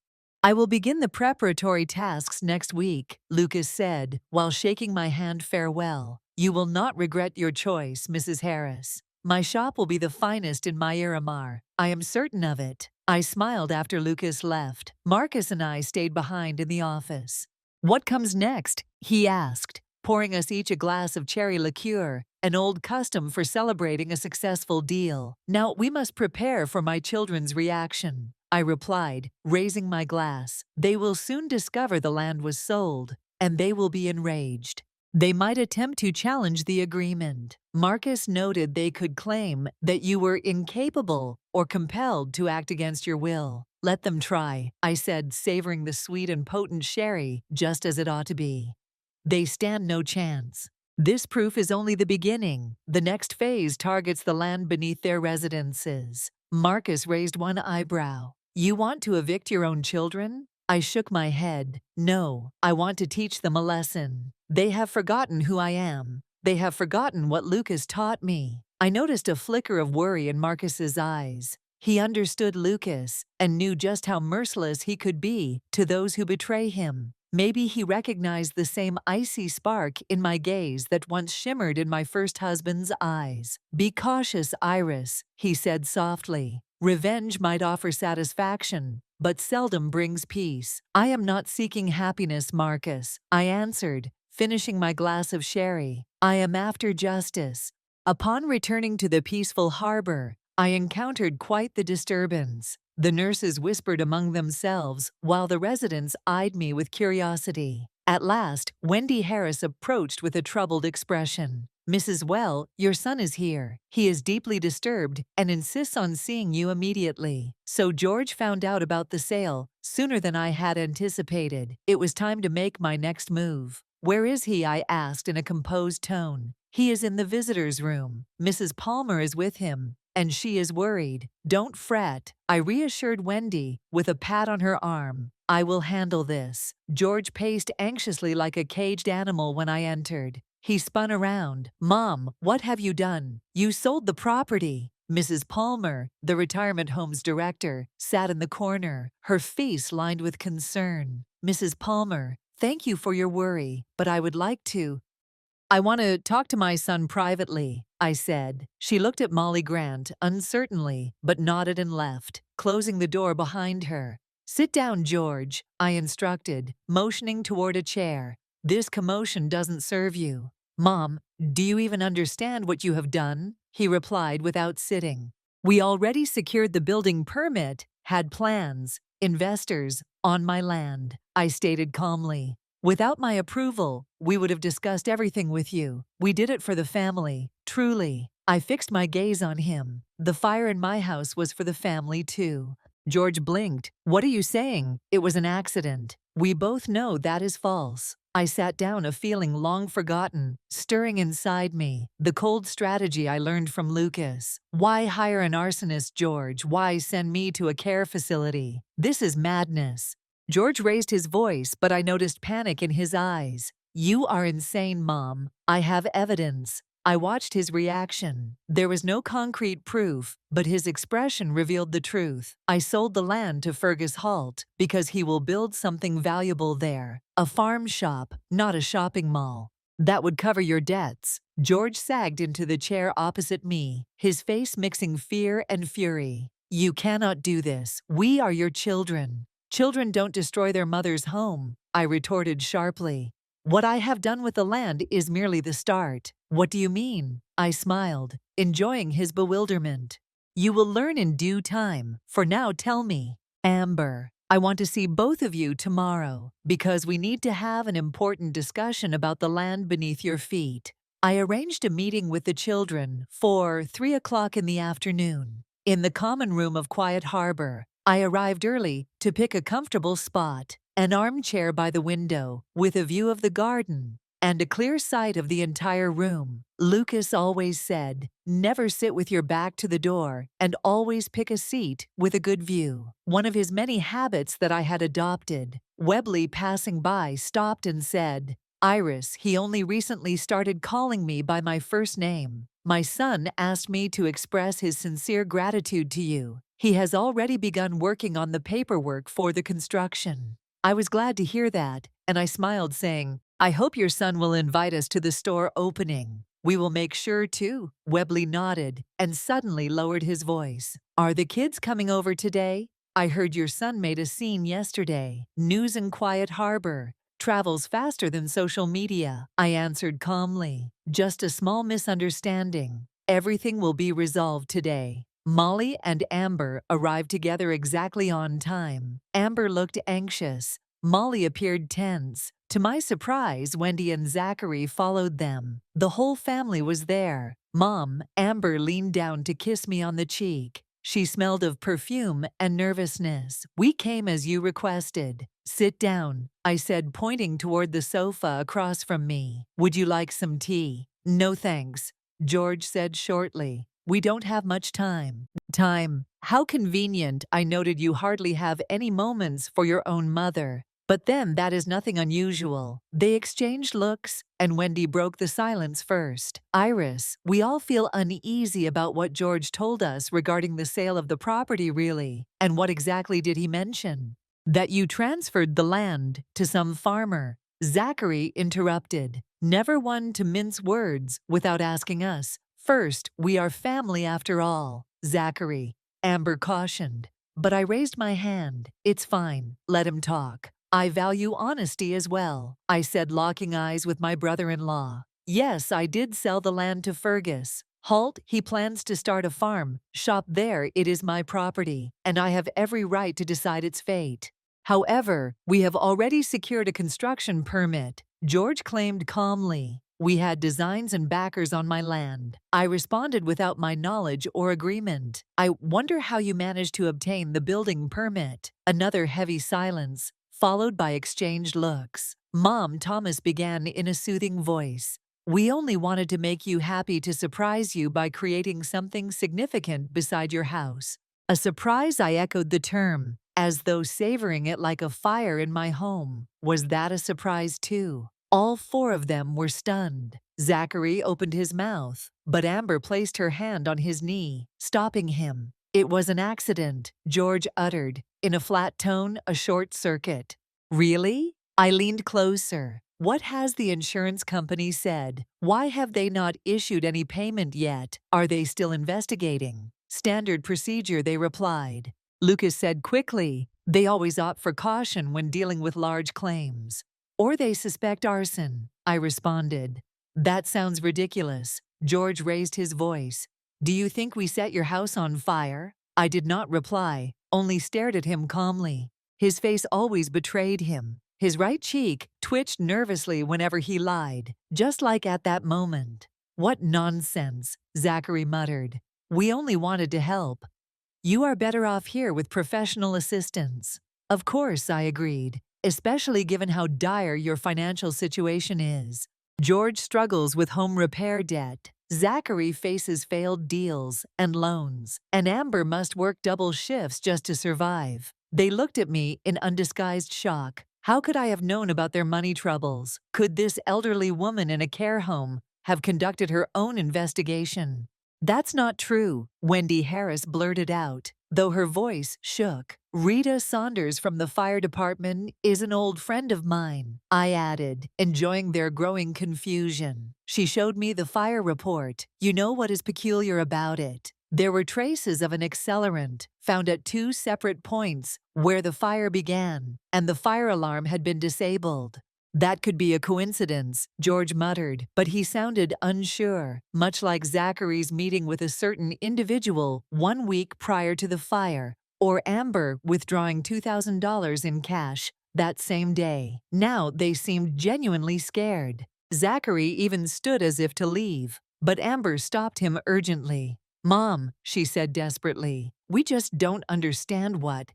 "I will begin the preparatory tasks next week," Lucas said, while shaking my hand farewell. "You will not regret your choice, Mrs. Harris. My shop will be the finest in Miramar. I am certain of it." I smiled after Lucas left. Marcus and I stayed behind in the office. "What comes next?" he asked, pouring us each a glass of cherry liqueur, an old custom for celebrating a successful deal. "Now we must prepare for my children's reaction," I replied, raising my glass. "They will soon discover the land was sold, and they will be enraged. They might attempt to challenge the agreement. Marcus noted they could claim that you were incapable or compelled to act against your will. Let them try," I said, savoring the sweet and potent sherry just as it ought to be. "They stand no chance. This proof is only the beginning. The next phase targets the land beneath their residences." Marcus raised one eyebrow. "You want to evict your own children?" I shook my head. "No, I want to teach them a lesson. They have forgotten who I am. They have forgotten what Lucas taught me." I noticed a flicker of worry in Marcus's eyes. He understood Lucas and knew just how merciless he could be to those who betray him. Maybe he recognized the same icy spark in my gaze that once shimmered in my first husband's eyes. "Be cautious, Iris," he said softly. "Revenge might offer satisfaction, but seldom brings peace." "I am not seeking happiness, Marcus," I answered, finishing my glass of sherry. "I am after justice." Upon returning to the peaceful harbor, I encountered quite the disturbance. The nurses whispered among themselves, while the residents eyed me with curiosity. At last, Wendy Harris approached with a troubled expression. "Mrs. Well, your son is here. He is deeply disturbed and insists on seeing you immediately." So George found out about the sale sooner than I had anticipated. It was time to make my next move. "Where is he?" I asked in a composed tone. "He is in the visitor's room. Mrs. Palmer is with him, and she is worried." "Don't fret," I reassured Wendy with a pat on her arm. "I will handle this." George paced anxiously like a caged animal when I entered. He spun around. "Mom, what have you done? You sold the property." Mrs. Palmer, the retirement home's director, sat in the corner, her face lined with concern. "Mrs. Palmer, thank you for your worry, but I would like to. I want to talk to my son privately." I said. She looked at Molly Grant uncertainly, but nodded and left, closing the door behind her. Sit down, George, I instructed, motioning toward a chair. This commotion doesn't serve you. Mom, do you even understand what you have done? He replied without sitting. We already secured the building permit, had plans, investors, on my land, I stated calmly. Without my approval, we would have discussed everything with you. We did it for the family, truly. I fixed my gaze on him. The fire in my house was for the family, too. George blinked. What are you saying? It was an accident. We both know that is false. I sat down, a feeling long forgotten, stirring inside me. The cold strategy I learned from Lucas. Why hire an arsonist, George? Why send me to a care facility? This is madness. George raised his voice, but I noticed panic in his eyes. You are insane, Mom. I have evidence. I watched his reaction. There was no concrete proof, but his expression revealed the truth. I sold the land to Fergus Holt because he will build something valuable there. A farm shop, not a shopping mall. That would cover your debts. George sagged into the chair opposite me, his face mixing fear and fury. You cannot do this. We are your children. Children don't destroy their mother's home, I retorted sharply. What I have done with the land is merely the start. What do you mean? I smiled, enjoying his bewilderment. You will learn in due time. For now, tell me. Amber, I want to see both of you tomorrow, because we need to have an important discussion about the land beneath your feet. I arranged a meeting with the children for 3 o'clock in the afternoon, in the common room of Quiet Harbor. I arrived early to pick a comfortable spot, an armchair by the window, with a view of the garden, and a clear sight of the entire room. Lucas always said, never sit with your back to the door, and always pick a seat with a good view. One of his many habits that I had adopted. Webley, passing by, stopped and said, Iris, he only recently started calling me by my first name. My son asked me to express his sincere gratitude to you. He has already begun working on the paperwork for the construction. I was glad to hear that, and I smiled, saying, I hope your son will invite us to the store opening. We will make sure to. Webley nodded and suddenly lowered his voice. Are the kids coming over today? I heard your son made a scene yesterday. News in Quiet Harbor travels faster than social media, I answered calmly. Just a small misunderstanding. Everything will be resolved today. Molly and Amber arrived together exactly on time. Amber looked anxious. Molly appeared tense. To my surprise, Wendy and Zachary followed them. The whole family was there. Mom, Amber leaned down to kiss me on the cheek. She smelled of perfume and nervousness. We came as you requested. Sit down, I said, pointing toward the sofa across from me. Would you like some tea? No thanks, George said shortly. We don't have much time. Time. How convenient. I noted you hardly have any moments for your own mother. But then that is nothing unusual. They exchanged looks, and Wendy broke the silence first. Iris, we all feel uneasy about what George told us regarding the sale of the property, really. And what exactly did he mention? That you transferred the land to some farmer. Zachary interrupted, never one to mince words without asking us. First, we are family after all, Zachary, Amber cautioned. But I raised my hand. It's fine. Let him talk. I value honesty as well, I said, locking eyes with my brother-in-law. Yes, I did sell the land to Fergus Holt. He plans to start a farm shop there. It is my property, and I have every right to decide its fate. However, we have already secured a construction permit, George claimed calmly. We had designs and backers on my land. I responded without my knowledge or agreement. I wonder how you managed to obtain the building permit. Another heavy silence, followed by exchanged looks. Mom, Thomas began in a soothing voice. We only wanted to make you happy, to surprise you by creating something significant beside your house. A surprise, I echoed the term, as though savoring it like a fire in my home. Was that a surprise too? All four of them were stunned. Zachary opened his mouth, but Amber placed her hand on his knee, stopping him. It was an accident, George uttered, in a flat tone, a short circuit. Really? I leaned closer. What has the insurance company said? Why have they not issued any payment yet? Are they still investigating? Standard procedure, they replied. Lucas said quickly, they always opt for caution when dealing with large claims. Or they suspect arson, I responded. That sounds ridiculous. George raised his voice. Do you think we set your house on fire? I did not reply, only stared at him calmly. His face always betrayed him. His right cheek twitched nervously whenever he lied, just like at that moment. What nonsense, Zachary muttered. We only wanted to help. You are better off here with professional assistance. Of course, I agreed, especially given how dire your financial situation is. George struggles with home repair debt. Zachary faces failed deals and loans, and Amber must work double shifts just to survive. They looked at me in undisguised shock. How could I have known about their money troubles? Could this elderly woman in a care home have conducted her own investigation? That's not true, Wendy Harris blurted out, though her voice shook. Rita Saunders from the fire department is an old friend of mine, I added, enjoying their growing confusion. She showed me the fire report. You know what is peculiar about it? There were traces of an accelerant found at 2 separate points where the fire began, and the fire alarm had been disabled. That could be a coincidence, George muttered, but he sounded unsure, much like Zachary's meeting with a certain individual 1 week prior to the fire, or Amber withdrawing $2,000 in cash that same day. Now they seemed genuinely scared. Zachary even stood as if to leave, but Amber stopped him urgently. Mom, she said desperately, we just don't understand what.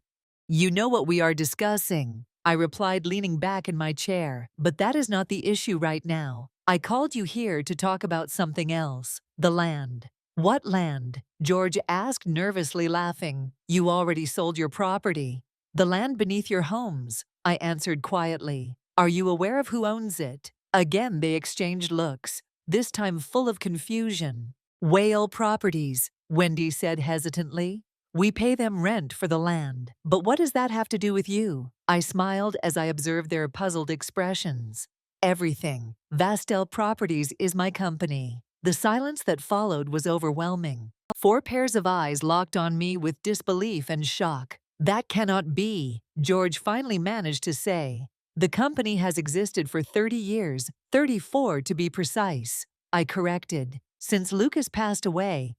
You know what we are discussing, I replied, leaning back in my chair, but that is not the issue right now. I called you here to talk about something else, the land. What land? George asked, nervously laughing. You already sold your property. The land beneath your homes, I answered quietly. Are you aware of who owns it? Again they exchanged looks, this time full of confusion. Whale Properties, Wendy said hesitantly. We pay them rent for the land. But what does that have to do with you? I smiled as I observed their puzzled expressions. Everything. Vastel Properties is my company. The silence that followed was overwhelming. 4 pairs of eyes locked on me with disbelief and shock. That cannot be, George finally managed to say. The company has existed for 30 years, 34 to be precise. I corrected. Since Lucas passed away.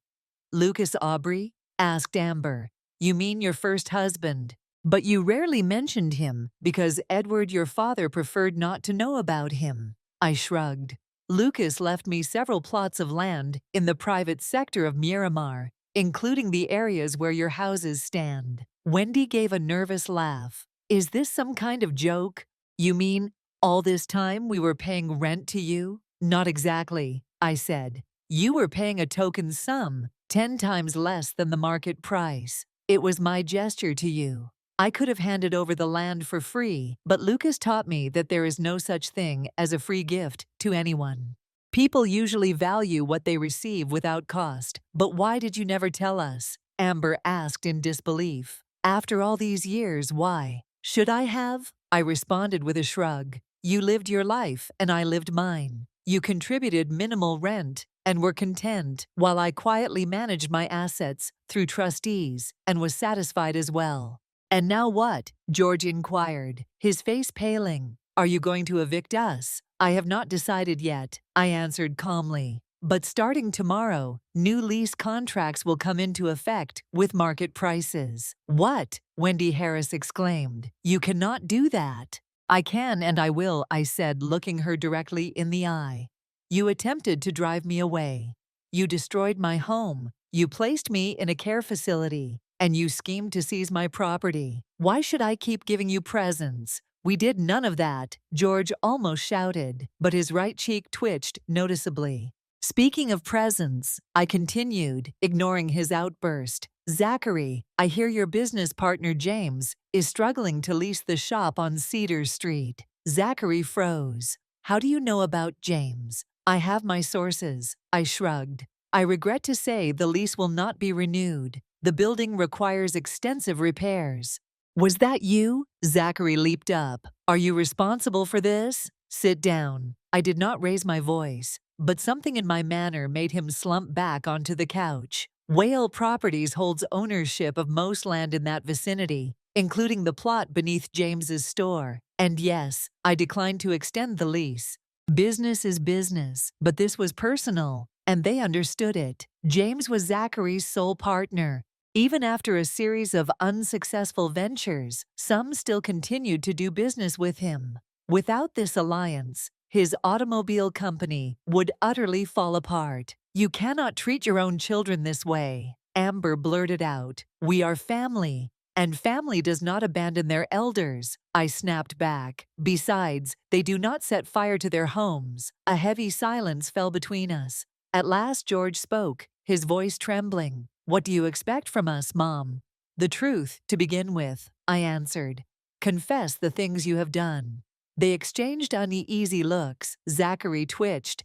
Lucas Aubrey? Asked Amber. You mean your first husband? But you rarely mentioned him because Edward, your father, preferred not to know about him. I shrugged. Lucas left me several plots of land in the private sector of Miramar, including the areas where your houses stand. Wendy gave a nervous laugh. Is this some kind of joke? You mean all this time we were paying rent to you? Not exactly, I said. You were paying a token sum, 10 times less than the market price. It was my gesture to you. I could have handed over the land for free, but Lucas taught me that there is no such thing as a free gift to anyone. People usually value what they receive without cost. But why did you never tell us? Amber asked in disbelief. After all these years, why? Should I have? I responded with a shrug. You lived your life and I lived mine. You contributed minimal rent and were content, while I quietly managed my assets through trustees and was satisfied as well. And now what? George inquired, his face paling. Are you going to evict us? I have not decided yet, I answered calmly. But starting tomorrow, new lease contracts will come into effect with market prices. What? Wendy Harris exclaimed. You cannot do that. I can and I will, I said, looking her directly in the eye. You attempted to drive me away. You destroyed my home. You placed me in a care facility. And you schemed to seize my property. Why should I keep giving you presents? We did none of that, George almost shouted, but his right cheek twitched noticeably. Speaking of presents, I continued, ignoring his outburst. Zachary, I hear your business partner James is struggling to lease the shop on Cedar Street. Zachary froze. How do you know about James? I have my sources, I shrugged. I regret to say the lease will not be renewed. The building requires extensive repairs. Was that you? Zachary leaped up. Are you responsible for this? Sit down. I did not raise my voice, but something in my manner made him slump back onto the couch. Whale Properties holds ownership of most land in that vicinity, including the plot beneath James's store. And yes, I declined to extend the lease. Business is business, but this was personal, and they understood it. James was Zachary's sole partner. Even after a series of unsuccessful ventures, some still continued to do business with him. Without this alliance, his automobile company would utterly fall apart. You cannot treat your own children this way, Amber blurted out. We are family, and family does not abandon their elders, I snapped back. Besides, they do not set fire to their homes. A heavy silence fell between us. At last George spoke, his voice trembling. What do you expect from us, Mom? The truth, to begin with, I answered. Confess the things you have done. They exchanged uneasy looks. Zachary twitched,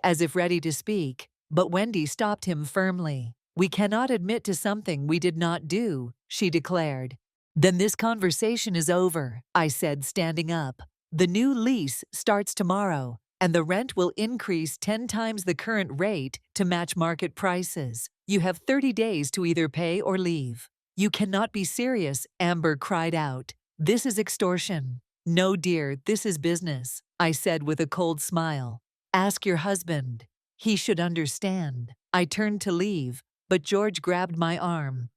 as if ready to speak, but Wendy stopped him firmly. We cannot admit to something we did not do, she declared. Then this conversation is over, I said, standing up. The new lease starts tomorrow, and the rent will increase 10 times the current rate to match market prices. You have 30 days to either pay or leave. You cannot be serious, Amber cried out. This is extortion. No, dear, this is business, I said with a cold smile. Ask your husband. He should understand. I turned to leave, but George grabbed my arm.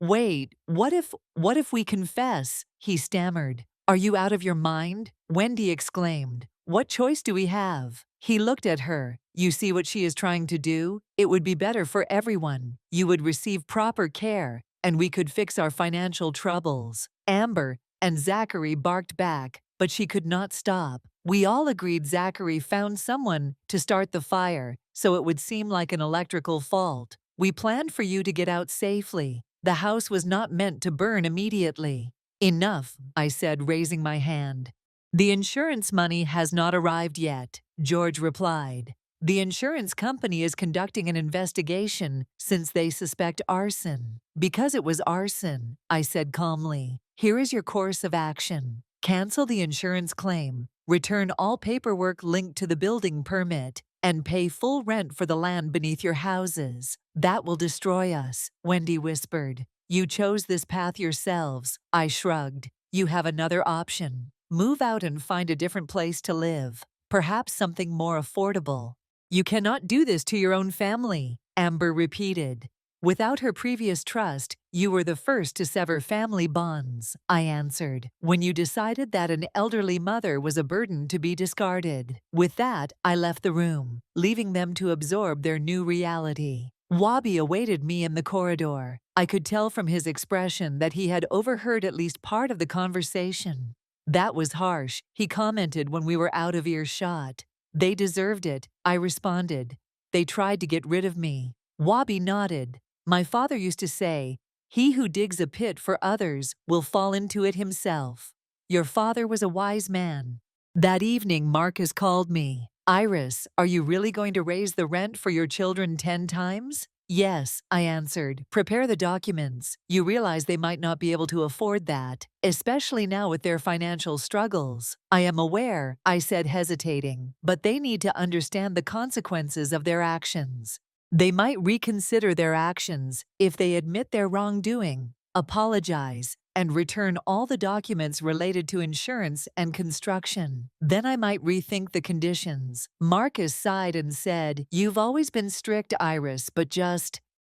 Wait, what if we confess? He stammered. Are you out of your mind? Wendy exclaimed. What choice do we have? He looked at her. You see what she is trying to do? It would be better for everyone. You would receive proper care, and we could fix our financial troubles. Amber and Zachary barked back, but she could not stop. We all agreed Zachary found someone to start the fire, so it would seem like an electrical fault. We planned for you to get out safely. The house was not meant to burn immediately. Enough, I said, raising my hand. The insurance money has not arrived yet, George replied. The insurance company is conducting an investigation since they suspect arson. Because it was arson, I said calmly. Here is your course of action. Cancel the insurance claim, return all paperwork linked to the building permit, and pay full rent for the land beneath your houses. That will destroy us, Wendy whispered. You chose this path yourselves, I shrugged. You have another option. Move out and find a different place to live, perhaps something more affordable. You cannot do this to your own family, Amber repeated. Without her previous trust, you were the first to sever family bonds, I answered, when you decided that an elderly mother was a burden to be discarded. With that, I left the room, leaving them to absorb their new reality. Wabi awaited me in the corridor. I could tell from his expression that he had overheard at least part of the conversation. That was harsh, he commented when we were out of earshot. They deserved it, I responded. They tried to get rid of me. Wabi nodded. My father used to say, he who digs a pit for others will fall into it himself. Your father was a wise man. That evening, Marcus called me. Iris, are you really going to raise the rent for your children 10 times? Yes, I answered. Prepare the documents. You realize they might not be able to afford that, especially now with their financial struggles. I am aware, I said, hesitating, but they need to understand the consequences of their actions. They might reconsider their actions if they admit their wrongdoing, apologize, and return all the documents related to insurance and construction. Then I might rethink the conditions. Marcus sighed and said, You've always been strict, Iris, but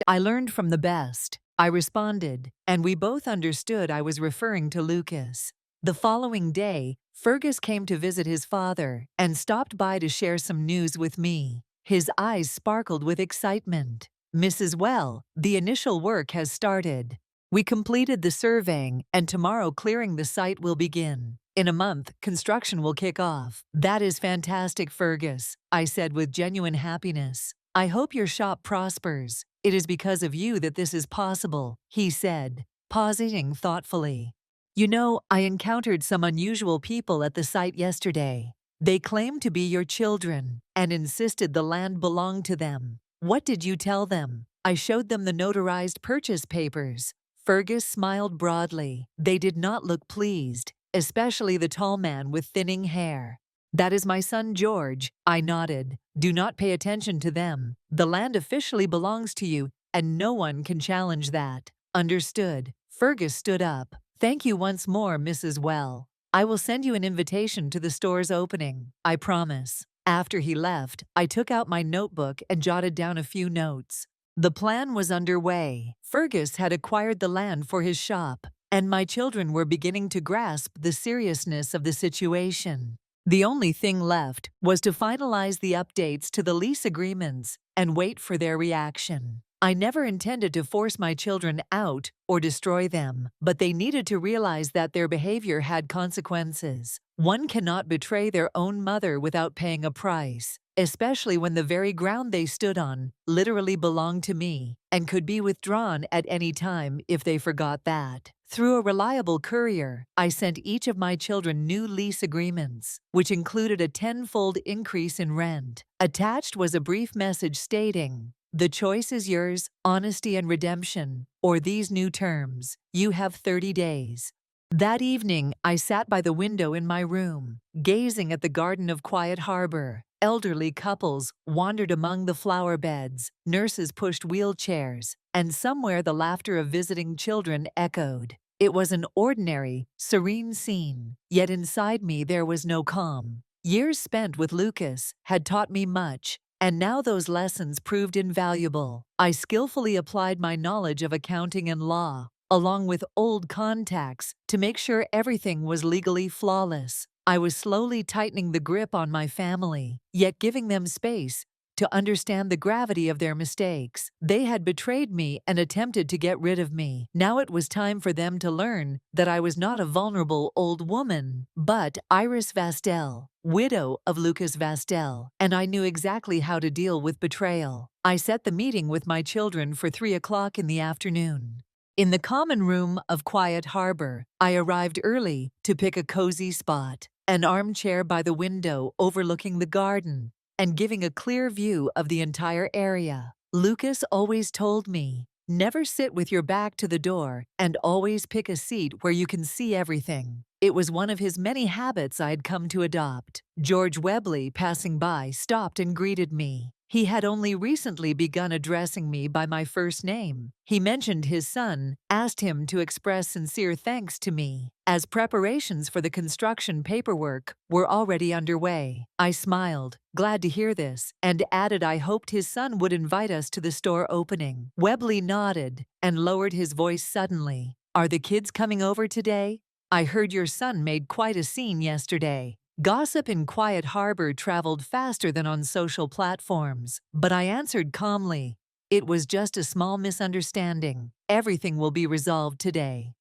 I learned from the best. I responded, and we both understood I was referring to Lucas. The following day, Fergus came to visit his father and stopped by to share some news with me. His eyes sparkled with excitement. Mrs. Well, the initial work has started. We completed the surveying, and tomorrow clearing the site will begin. In a month, construction will kick off. That is fantastic, Fergus, I said with genuine happiness. I hope your shop prospers. It is because of you that this is possible, he said, pausing thoughtfully. You know, I encountered some unusual people at the site yesterday. They claimed to be your children and insisted the land belonged to them. What did you tell them? I showed them the notarized purchase papers. Fergus smiled broadly. They did not look pleased, especially the tall man with thinning hair. That is my son George, I nodded. Do not pay attention to them. The land officially belongs to you, and no one can challenge that. Understood. Fergus stood up. Thank you once more, Mrs. Well. I will send you an invitation to the store's opening. I promise. After he left, I took out my notebook and jotted down a few notes. The plan was underway. Fergus had acquired the land for his shop, and my children were beginning to grasp the seriousness of the situation. The only thing left was to finalize the updates to the lease agreements and wait for their reaction. I never intended to force my children out or destroy them, but they needed to realize that their behavior had consequences. One cannot betray their own mother without paying a price, especially when the very ground they stood on literally belonged to me and could be withdrawn at any time if they forgot that. Through a reliable courier, I sent each of my children new lease agreements, which included a tenfold increase in rent. Attached was a brief message stating, "The choice is yours, honesty and redemption, or these new terms. You have 30 days." That evening, I sat by the window in my room, gazing at the garden of Quiet Harbor. Elderly couples wandered among the flower beds, nurses pushed wheelchairs, and somewhere the laughter of visiting children echoed. It was an ordinary, serene scene, yet inside me there was no calm. Years spent with Lucas had taught me much, and now those lessons proved invaluable. I skillfully applied my knowledge of accounting and law, along with old contacts, to make sure everything was legally flawless. I was slowly tightening the grip on my family, yet giving them space to understand the gravity of their mistakes. They had betrayed me and attempted to get rid of me. Now it was time for them to learn that I was not a vulnerable old woman, but Iris Vastel, widow of Lucas Vastel, and I knew exactly how to deal with betrayal. I set the meeting with my children for 3 o'clock in the afternoon. In the common room of Quiet Harbor, I arrived early to pick a cozy spot, an armchair by the window overlooking the garden and giving a clear view of the entire area. Lucas always told me, never sit with your back to the door and always pick a seat where you can see everything. It was one of his many habits I had come to adopt. George Webley, passing by, stopped and greeted me. He had only recently begun addressing me by my first name. He mentioned his son, asked him to express sincere thanks to me, as preparations for the construction paperwork were already underway. I smiled, glad to hear this, and added I hoped his son would invite us to the store opening. Webley nodded and lowered his voice suddenly. Are the kids coming over today? I heard your son made quite a scene yesterday. Gossip in Quiet Harbor traveled faster than on social platforms, but I answered calmly, it was just a small misunderstanding. Everything will be resolved today.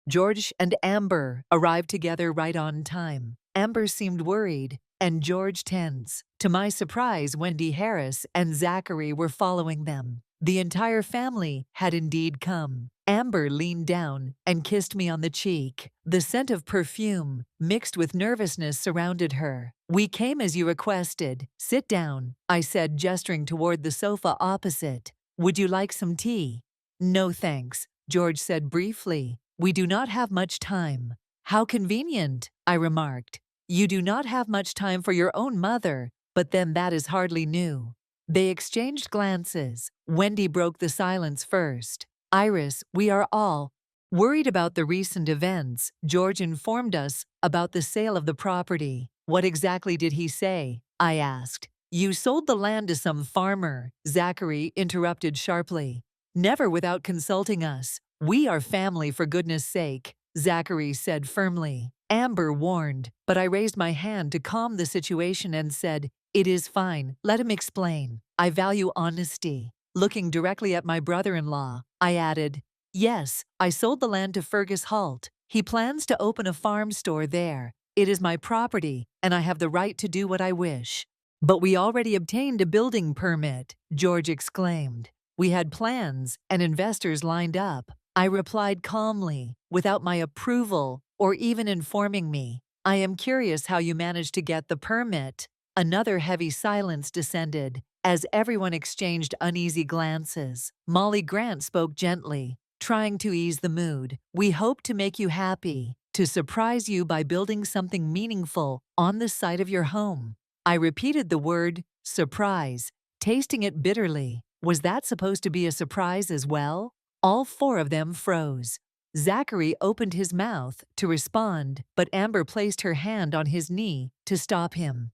George and Amber arrived together right on time. Amber seemed worried, and George tense. To my surprise, Wendy Harris and Zachary were following them. The entire family had indeed come. Amber leaned down and kissed me on the cheek. The scent of perfume, mixed with nervousness, surrounded her. We came as you requested. Sit down, I said, gesturing toward the sofa opposite. Would you like some tea? No thanks, George said briefly. We do not have much time. How convenient, I remarked. You do not have much time for your own mother, but then that is hardly new. They exchanged glances. Wendy broke the silence first. Iris, we are all worried about the recent events. George informed us about the sale of the property. What exactly did he say? I asked. You sold the land to some farmer, Zachary interrupted sharply. Never without consulting us. We are family, for goodness sake, Zachary said firmly. Amber warned, but I raised my hand to calm the situation and said, it is fine, let him explain. I value honesty. Looking directly at my brother-in-law, I added, yes, I sold the land to Fergus Halt. He plans to open a farm store there. It is my property, and I have the right to do what I wish. But we already obtained a building permit, George exclaimed. We had plans and investors lined up. I replied calmly, without my approval or even informing me. I am curious how you managed to get the permit. Another heavy silence descended, as everyone exchanged uneasy glances. Molly Grant spoke gently, trying to ease the mood. We hope to make you happy, to surprise you by building something meaningful on the site of your home. I repeated the word surprise, tasting it bitterly. Was that supposed to be a surprise as well? All four of them froze. Zachary opened his mouth to respond, but Amber placed her hand on his knee to stop him.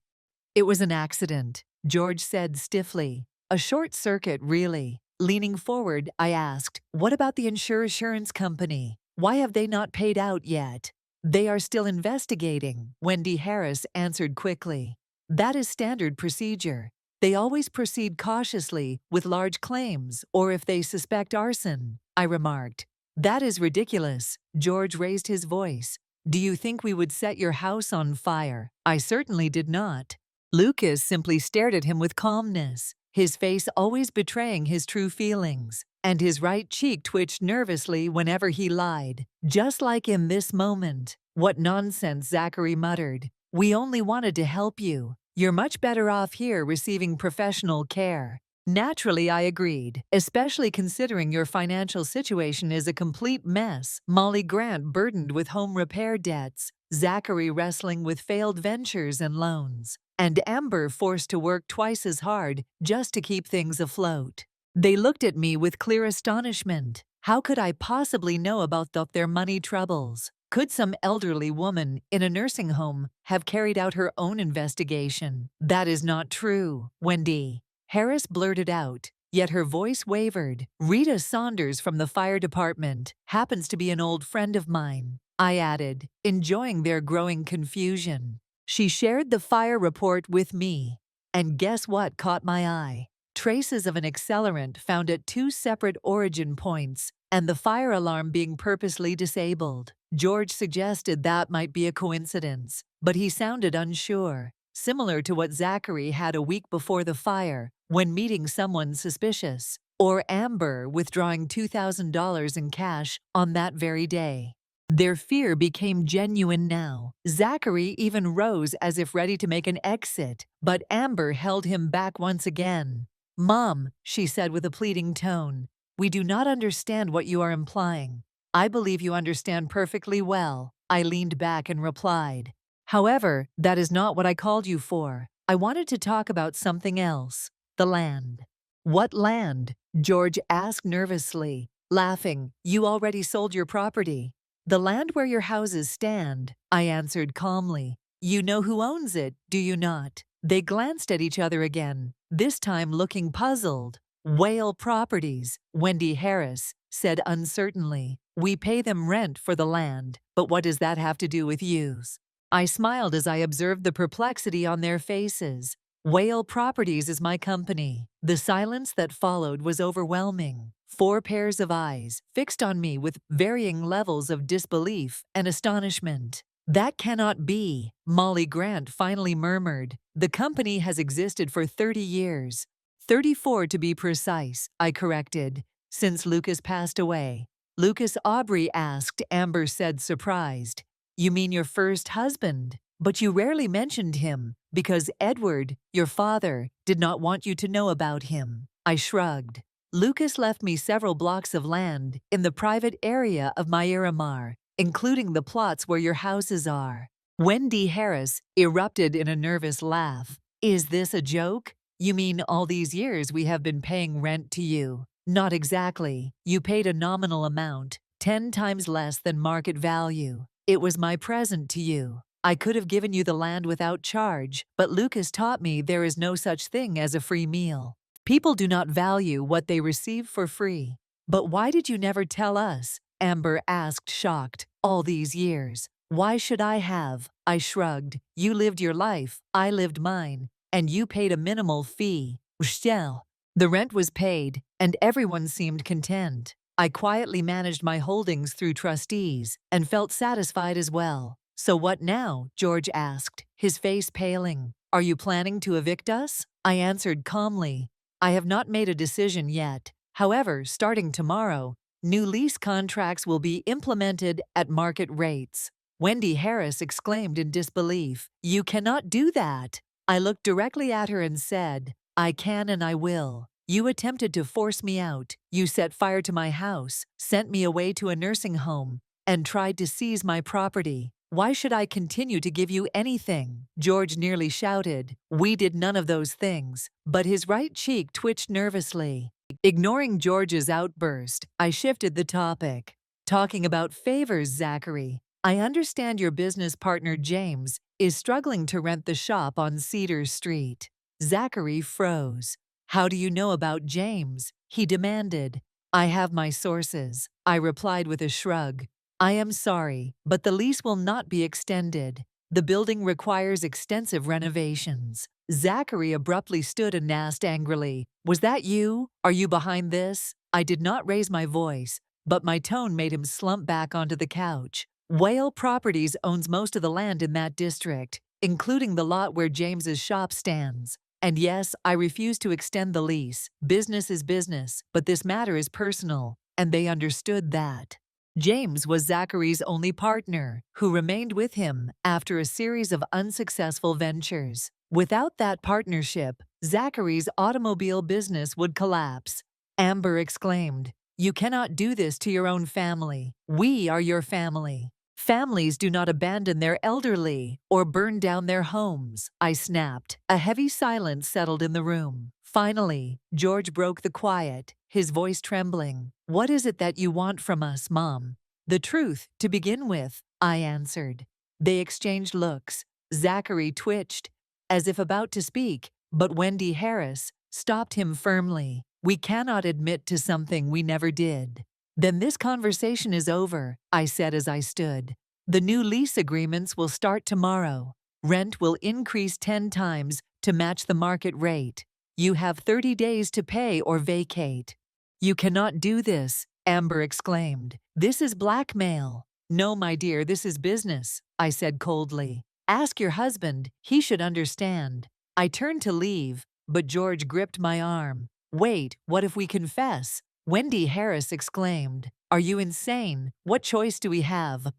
It was an accident, George said stiffly. A short circuit, really. Leaning forward, I asked, what about the insurance company? Why have they not paid out yet? They are still investigating, Wendy Harris answered quickly. That is standard procedure. They always proceed cautiously with large claims or if they suspect arson, I remarked. That is ridiculous, George raised his voice. Do you think we would set your house on fire? I certainly did not. Lucas simply stared at him with calmness, his face always betraying his true feelings, and his right cheek twitched nervously whenever he lied, just like in this moment. What nonsense, Zachary muttered. We only wanted to help you. You're much better off here receiving professional care. Naturally, I agreed, especially considering your financial situation is a complete mess. Molly Grant burdened with home repair debts, Zachary wrestling with failed ventures and loans, and Amber forced to work twice as hard just to keep things afloat. They looked at me with clear astonishment. How could I possibly know about their money troubles? Could some elderly woman in a nursing home have carried out her own investigation? That is not true, Wendy Harris blurted out, yet her voice wavered. Rita Saunders from the fire department happens to be an old friend of mine, I added, enjoying their growing confusion. She shared the fire report with me. And guess what caught my eye? Traces of an accelerant found at 2 separate origin points, and the fire alarm being purposely disabled. George suggested that might be a coincidence, but he sounded unsure, similar to what Zachary had a week before the fire when meeting someone suspicious, or Amber withdrawing $2,000 in cash on that very day. Their fear became genuine now. Zachary even rose as if ready to make an exit, but Amber held him back once again. Mom, she said with a pleading tone, we do not understand what you are implying. I believe you understand perfectly well, I leaned back and replied. However, that is not what I called you for. I wanted to talk about something else. The land. What land? George asked nervously, laughing. You already sold your property. The land where your houses stand, I answered calmly. You know who owns it, do you not? They glanced at each other again, this time looking puzzled. Whale Properties, Wendy Harris said uncertainly. We pay them rent for the land, but what does that have to do with yous? I smiled as I observed the perplexity on their faces. Whale Properties is my company. The silence that followed was overwhelming. 4 pairs of eyes fixed on me with varying levels of disbelief and astonishment. That cannot be, Molly Grant finally murmured. The company has existed for 30 years. 34 to be precise, I corrected, since Lucas passed away. Lucas Aubrey asked, Amber said surprised. You mean your first husband? But you rarely mentioned him, because Edward, your father, did not want you to know about him. I shrugged. Lucas left me several blocks of land in the private area of Miramar, including the plots where your houses are. Wendy Harris erupted in a nervous laugh. Is this a joke? You mean all these years we have been paying rent to you? Not exactly. You paid a nominal amount, 10 times less than market value. It was my present to you. I could have given you the land without charge, but Lucas taught me there is no such thing as a free meal. People do not value what they receive for free. But why did you never tell us? Amber asked, shocked. All these years. Why should I have? I shrugged. You lived your life, I lived mine, and you paid a minimal fee. Still, the rent was paid, and everyone seemed content. I quietly managed my holdings through trustees and felt satisfied as well. So what now? George asked, his face paling. Are you planning to evict us? I answered calmly. I have not made a decision yet. However, starting tomorrow, new lease contracts will be implemented at market rates. Wendy Harris exclaimed in disbelief. You cannot do that. I looked directly at her and said, I can and I will. You attempted to force me out. You set fire to my house, sent me away to a nursing home, and tried to seize my property. Why should I continue to give you anything? George nearly shouted. We did none of those things, but his right cheek twitched nervously. Ignoring George's outburst, I shifted the topic. Talking about favors, Zachary. I understand your business partner James is struggling to rent the shop on Cedar Street. Zachary froze. How do you know about James? He demanded. I have my sources, I replied with a shrug. I am sorry, but the lease will not be extended. The building requires extensive renovations. Zachary abruptly stood and asked angrily, Was that you? Are you behind this? I did not raise my voice, but my tone made him slump back onto the couch. Whale Properties owns most of the land in that district, including the lot where James's shop stands. And yes, I refuse to extend the lease. Business is business, but this matter is personal, and they understood that. James was Zachary's only partner, who remained with him after a series of unsuccessful ventures. Without that partnership, Zachary's automobile business would collapse. Amber exclaimed, You cannot do this to your own family. We are your family. Families do not abandon their elderly or burn down their homes, I snapped. A heavy silence settled in the room. Finally, George broke the quiet, his voice trembling. What is it that you want from us, Mom? The truth, to begin with, I answered. They exchanged looks. Zachary twitched, as if about to speak, but Wendy Harris stopped him firmly. We cannot admit to something we never did. Then this conversation is over, I said as I stood. The new lease agreements will start tomorrow. Rent will increase 10 times to match the market rate. You have 30 days to pay or vacate. You cannot do this, Amber exclaimed. This is blackmail. No, my dear, this is business, I said coldly. Ask your husband, he should understand. I turned to leave, but George gripped my arm. Wait, what if we confess? Wendy Harris exclaimed. Are you insane? What choice do we have?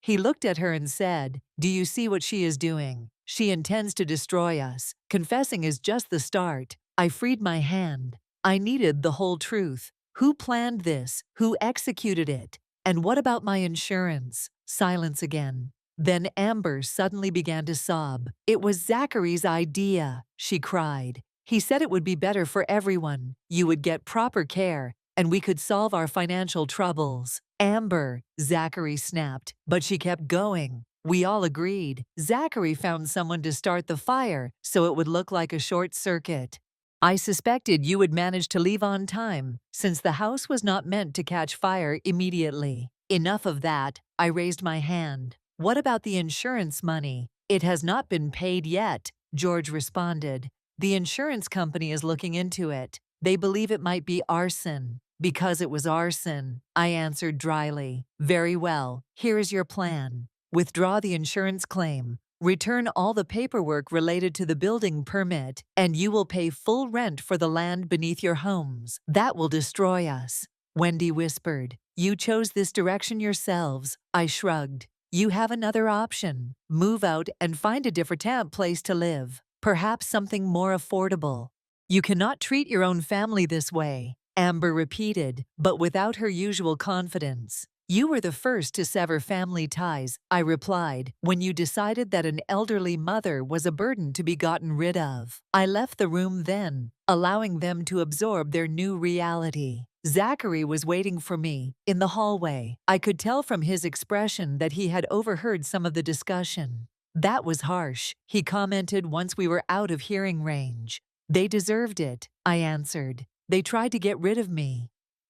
He looked at her and said, Do you see what she is doing? She intends to destroy us. Confessing is just the start. I freed my hand. I needed the whole truth. Who planned this? Who executed it? And what about my insurance? Silence again. Then Amber suddenly began to sob. It was Zachary's idea, she cried. He said it would be better for everyone. You would get proper care, and we could solve our financial troubles. Amber, Zachary snapped, but she kept going. We all agreed. Zachary found someone to start the fire, so it would look like a short circuit. I suspected you would manage to leave on time, since the house was not meant to catch fire immediately. Enough of that, I raised my hand. What about the insurance money? It has not been paid yet, George responded. The insurance company is looking into it. They believe it might be arson. Because it was arson, I answered dryly. Very well, here is your plan. Withdraw the insurance claim. Return all the paperwork related to the building permit, and you will pay full rent for the land beneath your homes. That will destroy us, Wendy whispered. You chose this direction yourselves, I shrugged. You have another option. Move out and find a different place to live. Perhaps something more affordable. You cannot treat your own family this way, Amber repeated, but without her usual confidence. You were the first to sever family ties, I replied, when you decided that an elderly mother was a burden to be gotten rid of. I left the room then, allowing them to absorb their new reality. Zachary was waiting for me in the hallway. I could tell from his expression that he had overheard some of the discussion. That was harsh, he commented once we were out of hearing range. They deserved it, I answered. They tried to get rid of me.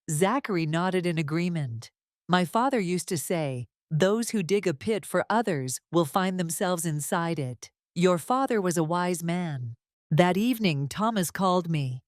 Zachary nodded in agreement. My father used to say, those who dig a pit for others will find themselves inside it. Your father was a wise man. That evening, Thomas called me.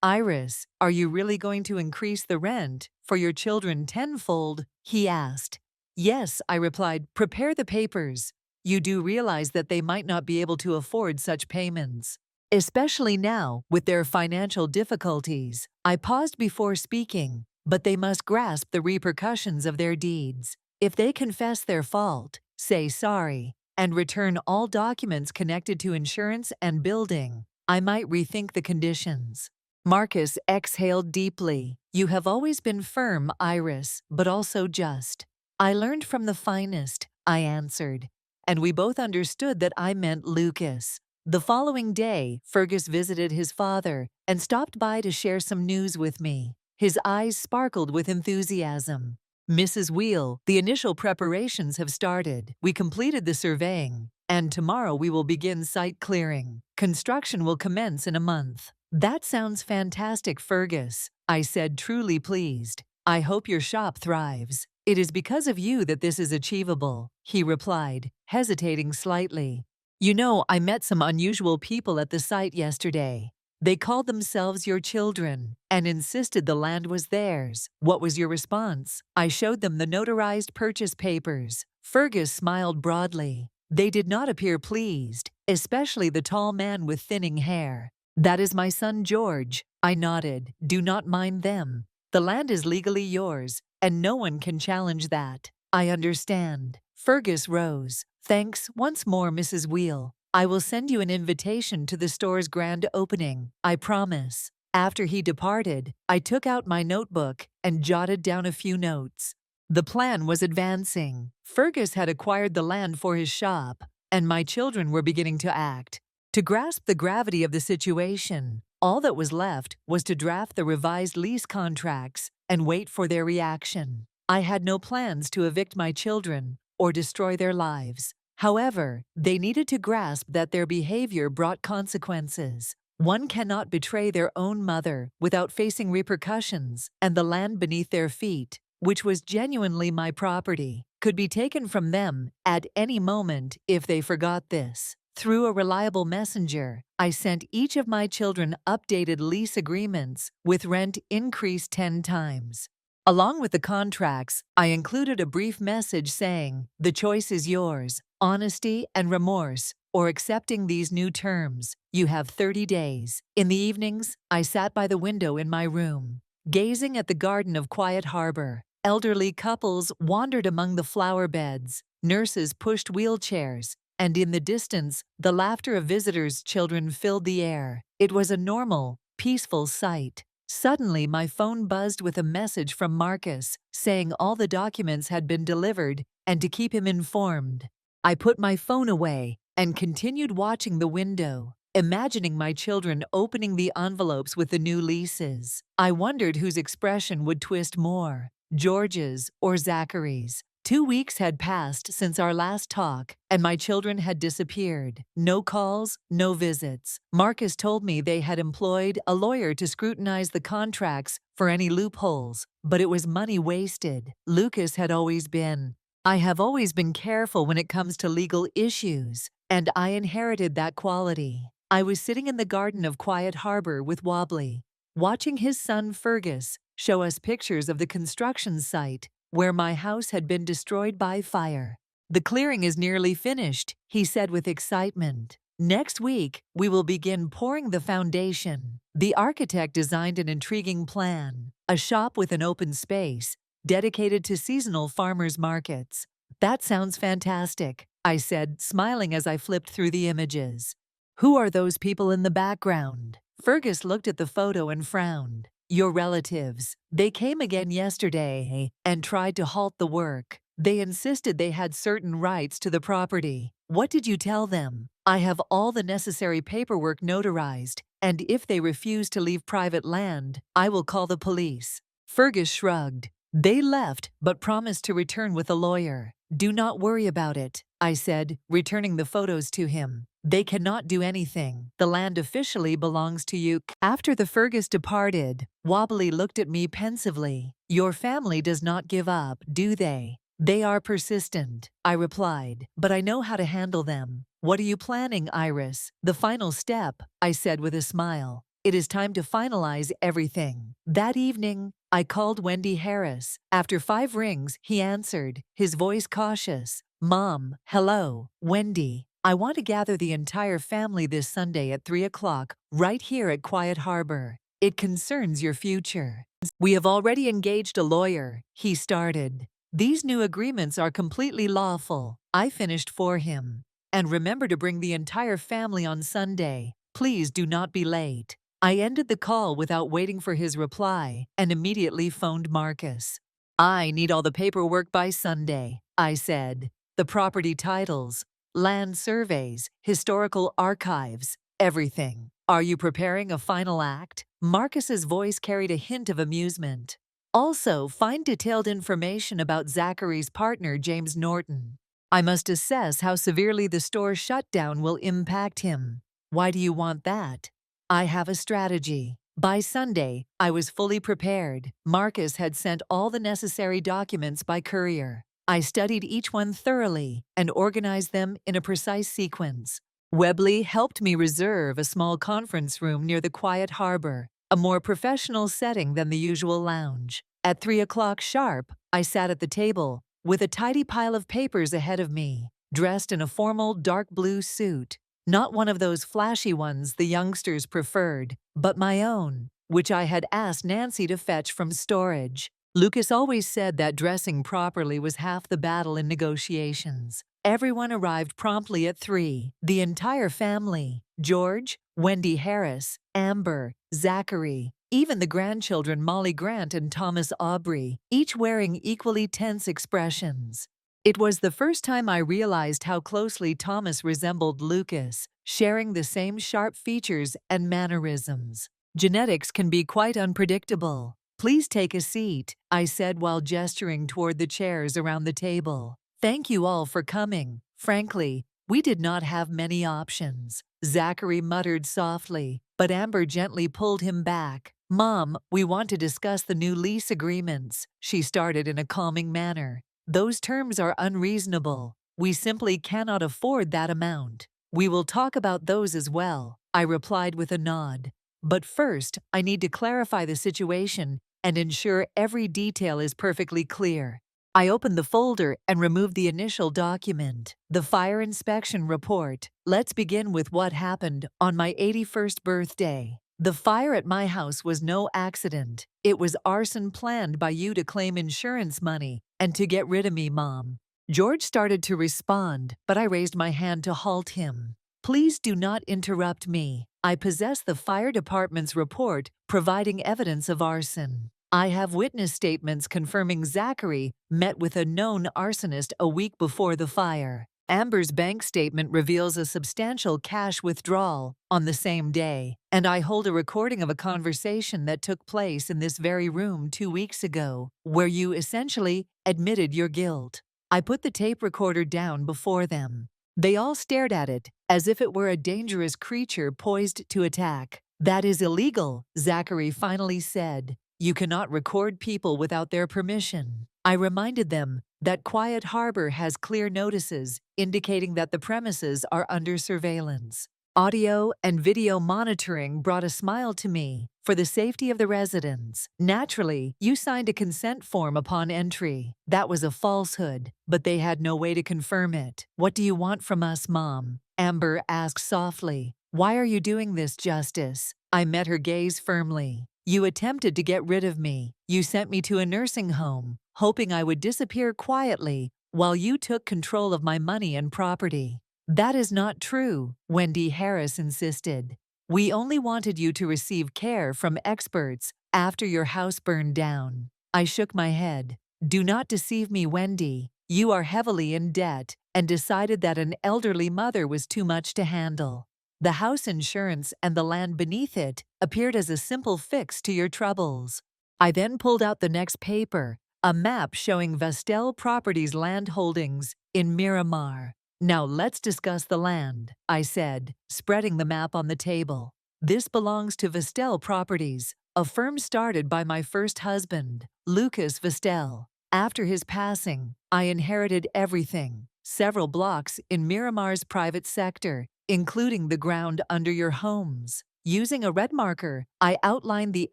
Iris, are you really going to increase the rent for your children tenfold? He asked. Yes, I replied, prepare the papers. You do realize that they might not be able to afford such payments, especially now with their financial difficulties. I paused before speaking, but they must grasp the repercussions of their deeds. If they confess their fault, say sorry, and return all documents connected to insurance and building, I might rethink the conditions. Marcus exhaled deeply. You have always been firm, Iris, but also just. I learned from the finest, I answered, and we both understood that I meant Lucas. The following day, Fergus visited his father and stopped by to share some news with me. His eyes sparkled with enthusiasm. Mrs. Wheel, the initial preparations have started. We completed the surveying, and tomorrow we will begin site clearing. Construction will commence in a month. That sounds fantastic, Fergus, I said, truly pleased. I hope your shop thrives. It is because of you that this is achievable, he replied, hesitating slightly. You know, I met some unusual people at the site yesterday. They called themselves your children and insisted the land was theirs. What was your response? I showed them the notarized purchase papers. Fergus smiled broadly. They did not appear pleased, especially the tall man with thinning hair. That is my son George. I nodded. Do not mind them. The land is legally yours, and no one can challenge that. I understand. Fergus rose. Thanks once more, Mrs. Wheel. I will send you an invitation to the store's grand opening, I promise. After he departed, I took out my notebook and jotted down a few notes. The plan was advancing. Fergus had acquired the land for his shop, and my children were beginning to act. To grasp the gravity of the situation, all that was left was to draft the revised lease contracts and wait for their reaction. I had no plans to evict my children or destroy their lives. However, they needed to grasp that their behavior brought consequences. One cannot betray their own mother without facing repercussions, and the land beneath their feet, which was genuinely my property, could be taken from them at any moment if they forgot this. Through a reliable messenger, I sent each of my children updated lease agreements with rent increased 10 times. Along with the contracts, I included a brief message saying, "The choice is yours, honesty and remorse, or accepting these new terms. You have 30 days. In the evenings, I sat by the window in my room, gazing at the garden of Quiet Harbor. Elderly couples wandered among the flower beds, nurses pushed wheelchairs, and in the distance, the laughter of visitors' children filled the air. It was a normal, peaceful sight. Suddenly, my phone buzzed with a message from Marcus saying all the documents had been delivered and to keep him informed. I put my phone away and continued watching the window, imagining my children opening the envelopes with the new leases. I wondered whose expression would twist more, George's or Zachary's. 2 weeks had passed since our last talk, and my children had disappeared. No calls, no visits. Marcus told me they had employed a lawyer to scrutinize the contracts for any loopholes, but it was money wasted. Lucas had always been. I have always been careful when it comes to legal issues, and I inherited that quality. I was sitting in the garden of Quiet Harbor with Wobbly, watching his son Fergus show us pictures of the construction site where my house had been destroyed by fire. The clearing is nearly finished, he said with excitement. Next week, we will begin pouring the foundation. The architect designed an intriguing plan, a shop with an open space, dedicated to seasonal farmers markets. That sounds fantastic, I said, smiling as I flipped through the images. Who are those people in the background? Fergus looked at the photo and frowned. Your relatives. They came again yesterday and tried to halt the work. They insisted they had certain rights to the property. What did you tell them? I have all the necessary paperwork notarized, and if they refuse to leave private land, I will call the police. Fergus shrugged. They left, but promised to return with a lawyer. Do not worry about it, I said, returning the photos to him. They cannot do anything. The land officially belongs to you. After the Fergus departed, Wobbly looked at me pensively. Your family does not give up, do they? They are persistent, I replied, but I know how to handle them. What are you planning, Iris? The final step, I said with a smile. It is time to finalize everything. That evening, I called Wendy Harris. After 5 rings, he answered, his voice cautious. Mom, hello, Wendy. I want to gather the entire family this Sunday at 3 o'clock, right here at Quiet Harbor. It concerns your future. We have already engaged a lawyer, he started. These new agreements are completely lawful. I finished for him. And remember to bring the entire family on Sunday. Please do not be late. I ended the call without waiting for his reply and immediately phoned Marcus. I need all the paperwork by Sunday, I said. The property titles, land surveys, historical archives, everything. Are you preparing a final act? Marcus's voice carried a hint of amusement. Also, find detailed information about Zachary's partner, James Norton. I must assess how severely the store shutdown will impact him. Why do you want that? I have a strategy. By Sunday, I was fully prepared. Marcus had sent all the necessary documents by courier. I studied each one thoroughly and organized them in a precise sequence. Webley helped me reserve a small conference room near the quiet harbor, a more professional setting than the usual lounge. At 3 o'clock sharp, I sat at the table, with a tidy pile of papers ahead of me, dressed in a formal dark blue suit. Not one of those flashy ones the youngsters preferred, but my own, which I had asked Nancy to fetch from storage. Lucas always said that dressing properly was half the battle in negotiations. Everyone arrived promptly at 3, the entire family. George, Wendy Harris, Amber, Zachary, even the grandchildren Molly Grant and Thomas Aubrey, each wearing equally tense expressions. It was the first time I realized how closely Thomas resembled Lucas, sharing the same sharp features and mannerisms. Genetics can be quite unpredictable. Please take a seat, I said while gesturing toward the chairs around the table. Thank you all for coming. Frankly, we did not have many options. Zachary muttered softly, but Amber gently pulled him back. Mom, we want to discuss the new lease agreements, she started in a calming manner. Those terms are unreasonable. We simply cannot afford that amount. We will talk about those as well, I replied with a nod. But first, I need to clarify the situation and ensure every detail is perfectly clear. I opened the folder and removed the initial document, the fire inspection report. Let's begin with what happened on my 81st birthday. The fire at my house was no accident. It was arson planned by you to claim insurance money and to get rid of me, Mom. George started to respond, but I raised my hand to halt him. Please do not interrupt me. I possess the fire department's report providing evidence of arson. I have witness statements confirming Zachary met with a known arsonist a week before the fire. Amber's bank statement reveals a substantial cash withdrawal on the same day, and I hold a recording of a conversation that took place in this very room 2 weeks ago, where you essentially admitted your guilt. I put the tape recorder down before them. They all stared at it, as if it were a dangerous creature poised to attack. That is illegal, Zachary finally said. You cannot record people without their permission. I reminded them that Quiet Harbor has clear notices indicating that the premises are under surveillance. Audio and video monitoring brought a smile to me for the safety of the residents. Naturally, you signed a consent form upon entry. That was a falsehood, but they had no way to confirm it. What do you want from us, Mom? Amber asked softly. Why are you doing this, Justice? I met her gaze firmly. You attempted to get rid of me. You sent me to a nursing home, hoping I would disappear quietly while you took control of my money and property. That is not true, Wendy Harris insisted. We only wanted you to receive care from experts after your house burned down. I shook my head. Do not deceive me, Wendy. You are heavily in debt and decided that an elderly mother was too much to handle. The house insurance and the land beneath it appeared as a simple fix to your troubles. I then pulled out the next paper, a map showing Vestel Properties land holdings in Miramar. Now let's discuss the land, I said, spreading the map on the table. This belongs to Vestel Properties, a firm started by my first husband, Lucas Vestel. After his passing, I inherited everything, several blocks in Miramar's private sector, including the ground under your homes. Using a red marker, I outlined the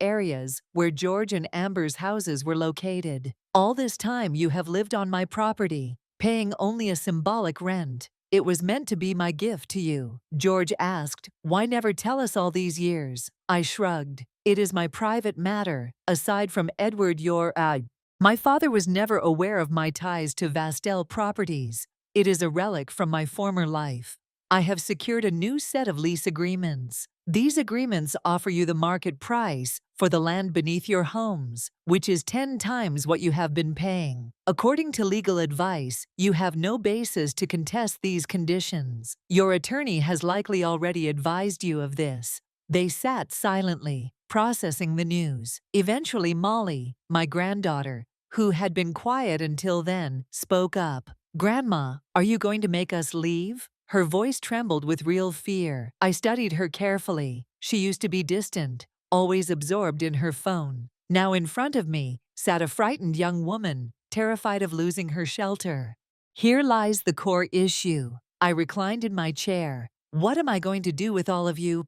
areas where George and Amber's houses were located. All this time you have lived on my property, paying only a symbolic rent. It was meant to be my gift to you. George asked, why never tell us all these years? I shrugged. It is my private matter. Aside from Edward, my father was never aware of my ties to Vestel Properties. It is a relic from my former life. I have secured a new set of lease agreements. These agreements offer you the market price for the land beneath your homes, which is 10 times what you have been paying. According to legal advice, you have no basis to contest these conditions. Your attorney has likely already advised you of this. They sat silently, processing the news. Eventually, Molly, my granddaughter, who had been quiet until then, spoke up. "Grandma, are you going to make us leave?" Her voice trembled with real fear. I studied her carefully. She used to be distant, always absorbed in her phone. Now in front of me sat a frightened young woman, terrified of losing her shelter. Here lies the core issue. I reclined in my chair. What am I going to do with all of you?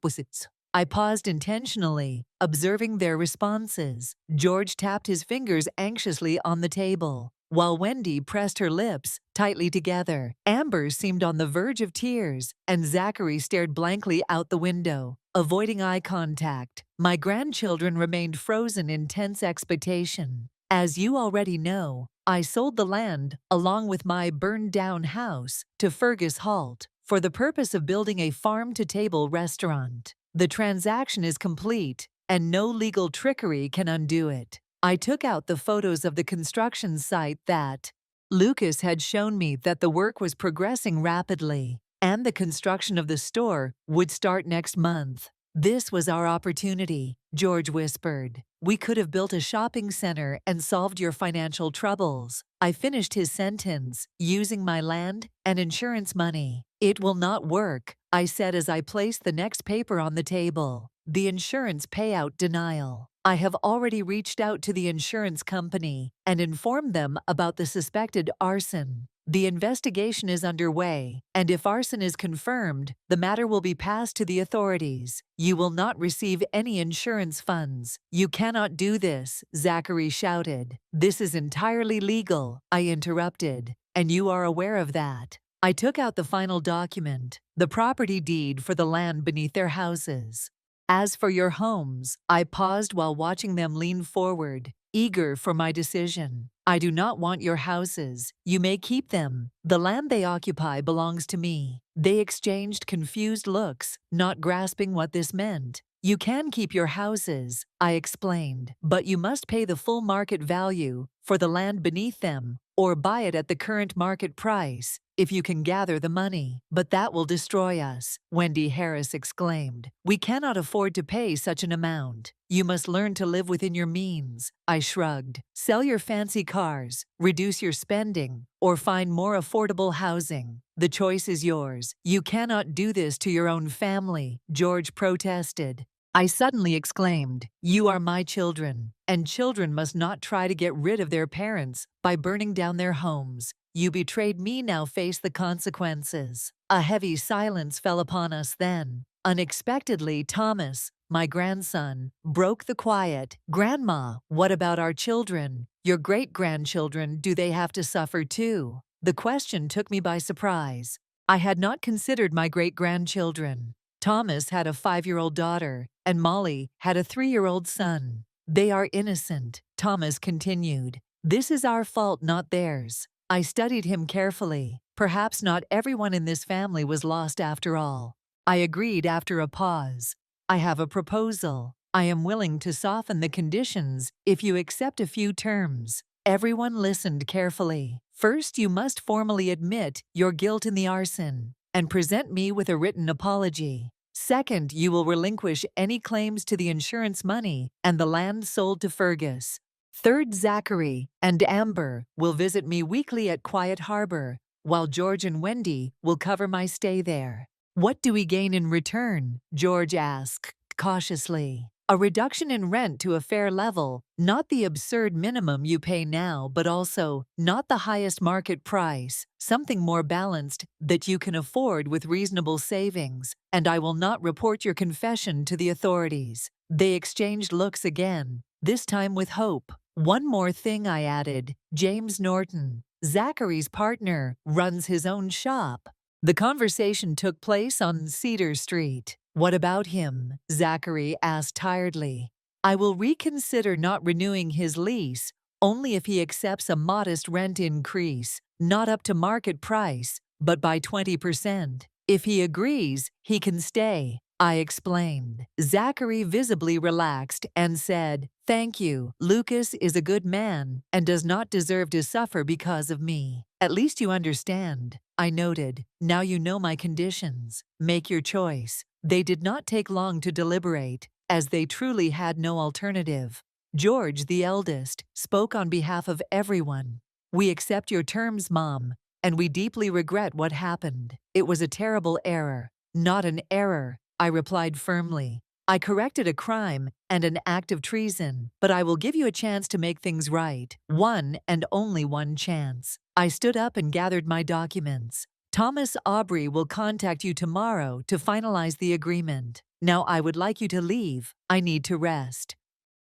I paused intentionally, observing their responses. George tapped his fingers anxiously on the table, while Wendy pressed her lips tightly together. Amber seemed on the verge of tears, and Zachary stared blankly out the window, avoiding eye contact. My grandchildren remained frozen in tense expectation. As you already know, I sold the land, along with my burned-down house, to Fergus Halt for the purpose of building a farm-to-table restaurant. The transaction is complete, and no legal trickery can undo it. I took out the photos of the construction site that Lucas had shown me that the work was progressing rapidly, and the construction of the store would start next month. "This was our opportunity," George whispered. "We could have built a shopping center and solved your financial troubles." I finished his sentence, using my land and insurance money. "It will not work," I said as I placed the next paper on the table. "The insurance payout denial. I have already reached out to the insurance company and informed them about the suspected arson. The investigation is underway, and if arson is confirmed, the matter will be passed to the authorities. You will not receive any insurance funds." "You cannot do this," Zachary shouted. "This is entirely legal," I interrupted, "and you are aware of that." I took out the final document, the property deed for the land beneath their houses. "As for your homes," I paused while watching them lean forward, eager for my decision. "I do not want your houses. You may keep them. The land they occupy belongs to me." They exchanged confused looks, not grasping what this meant. "You can keep your houses," I explained, "but you must pay the full market value for the land beneath them, or buy it at the current market price, if you can gather the money." "But that will destroy us," Wendy Harris exclaimed. "We cannot afford to pay such an amount." "You must learn to live within your means," I shrugged. "Sell your fancy cars, reduce your spending, or find more affordable housing. The choice is yours." "You cannot do this to your own family," George protested. I suddenly exclaimed, "You are my children, and children must not try to get rid of their parents by burning down their homes. You betrayed me, now face the consequences." A heavy silence fell upon us then. Unexpectedly, Thomas, my grandson, broke the quiet. "Grandma, what about our children? Your great-grandchildren, do they have to suffer too?" The question took me by surprise. I had not considered my great-grandchildren. Thomas had a 5-year-old daughter, and Molly had a 3-year-old son. "They are innocent," Thomas continued. "This is our fault, not theirs." I studied him carefully. Perhaps not everyone in this family was lost after all. I agreed after a pause. "I have a proposal. I am willing to soften the conditions if you accept a few terms." Everyone listened carefully. "First, you must formally admit your guilt in the arson and present me with a written apology. Second, you will relinquish any claims to the insurance money and the land sold to Fergus. Third, Zachary and Amber will visit me weekly at Quiet Harbor, while George and Wendy will cover my stay there." "What do we gain in return?" George asked cautiously. "A reduction in rent to a fair level, not the absurd minimum you pay now, but also not the highest market price, something more balanced that you can afford with reasonable savings, and I will not report your confession to the authorities." They exchanged looks again, this time with hope. "One more thing," I added. "James Norton, Zachary's partner, runs his own shop." The conversation took place on Cedar Street. "What about him?" Zachary asked tiredly. "I will reconsider not renewing his lease, only if he accepts a modest rent increase, not up to market price, but by 20%. If he agrees, he can stay." I explained. Zachary visibly relaxed and said, "Thank you. Lucas is a good man and does not deserve to suffer because of me. At least you understand," I noted. "Now you know my conditions. Make your choice." They did not take long to deliberate, as they truly had no alternative. George, the eldest, spoke on behalf of everyone. "We accept your terms, Mom, and we deeply regret what happened. It was a terrible error." "Not an error," I replied firmly. "I corrected a crime and an act of treason, but I will give you a chance to make things right. One and only one chance." I stood up and gathered my documents. "Thomas Aubrey will contact you tomorrow to finalize the agreement. Now I would like you to leave. I need to rest."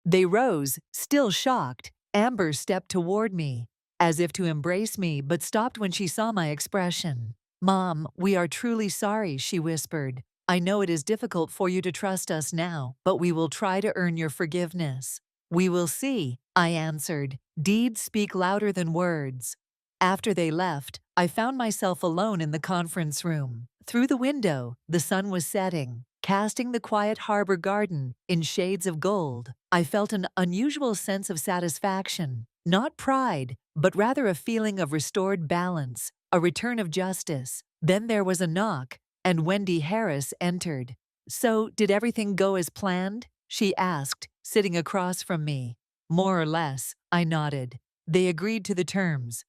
They rose, still shocked. Amber stepped toward me, as if to embrace me, but stopped when she saw my expression. "Mom, we are truly sorry," she whispered. "I know it is difficult for you to trust us now, but we will try to earn your forgiveness." "We will see," I answered. "Deeds speak louder than words." After they left, I found myself alone in the conference room. Through the window, the sun was setting, casting the quiet harbor garden in shades of gold. I felt an unusual sense of satisfaction, not pride, but rather a feeling of restored balance, a return of justice. Then there was a knock, and Wendy Harris entered. "So, did everything go as planned?" she asked, sitting across from me. "More or less," I nodded. "They agreed to the terms."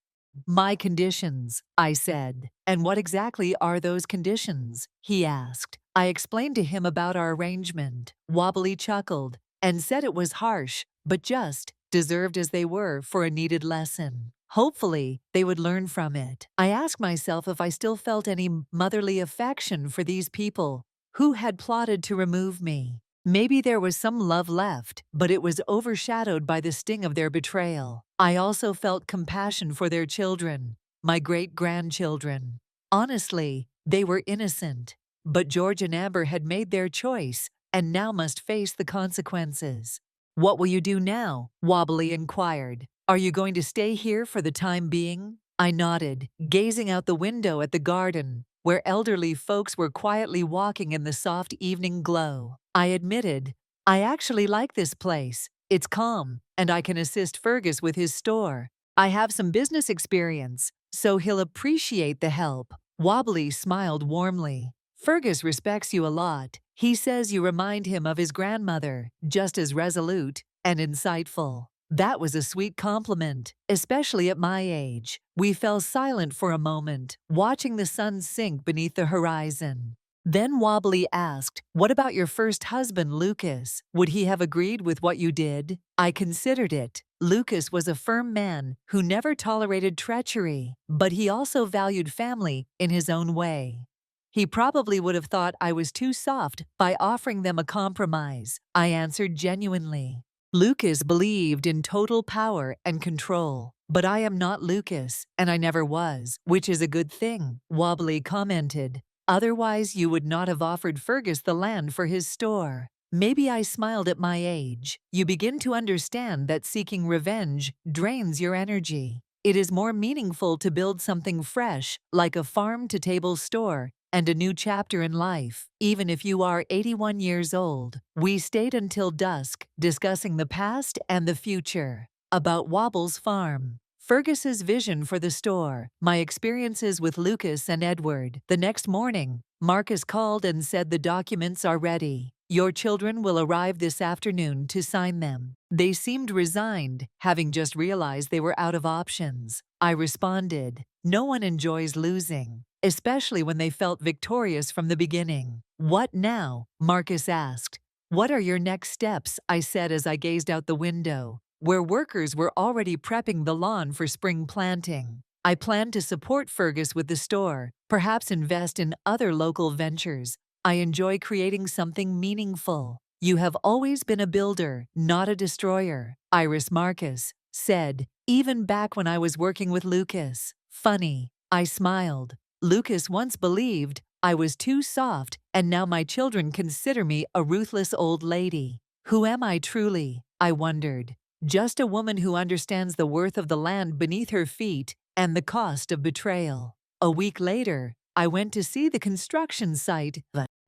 "My conditions," I said. "And what exactly are those conditions?" he asked. I explained to him about our arrangement. Wobbly chuckled and said it was harsh, but just, deserved as they were for a needed lesson. Hopefully, they would learn from it. I asked myself if I still felt any motherly affection for these people who had plotted to remove me. Maybe there was some love left, but it was overshadowed by the sting of their betrayal. I also felt compassion for their children, my great-grandchildren. Honestly, they were innocent. But George and Amber had made their choice and now must face the consequences. "What will you do now?" Wobbly inquired. "Are you going to stay here for the time being?" I nodded, gazing out the window at the garden, where elderly folks were quietly walking in the soft evening glow. I admitted, "I actually like this place. It's calm, and I can assist Fergus with his store. I have some business experience, so he'll appreciate the help." Wobbly smiled warmly. "Fergus respects you a lot. He says you remind him of his grandmother, just as resolute and insightful." That was a sweet compliment, especially at my age. We fell silent for a moment, watching the sun sink beneath the horizon. Then Wobbly asked, "What about your first husband, Lucas? Would he have agreed with what you did?" I considered it. Lucas was a firm man who never tolerated treachery, but he also valued family in his own way. He probably would have thought I was too soft by offering them a compromise, I answered genuinely. Lucas believed in total power and control, but I am not Lucas, and I never was, which is a good thing, Wobbly commented. Otherwise, you would not have offered Fergus the land for his store. Maybe I smiled at my age. You begin to understand that seeking revenge drains your energy. It is more meaningful to build something fresh, like a farm-to-table store, and a new chapter in life, even if you are 81 years old. We stayed until dusk, discussing the past and the future. About Wobble's farm, Fergus's vision for the store, my experiences with Lucas and Edward. The next morning, Marcus called and said the documents are ready. Your children will arrive this afternoon to sign them. They seemed resigned, having just realized they were out of options. I responded, no one enjoys losing, especially when they felt victorious from the beginning. What now? Marcus asked. What are your next steps? I said as I gazed out the window, where workers were already prepping the lawn for spring planting. I plan to support Fergus with the store, perhaps invest in other local ventures. I enjoy creating something meaningful. You have always been a builder, not a destroyer, Iris Marcus said, even back when I was working with Lucas. Funny, I smiled. Lucas once believed I was too soft, and now my children consider me a ruthless old lady. Who am I truly? I wondered. Just a woman who understands the worth of the land beneath her feet and the cost of betrayal. A week later, I went to see the construction site.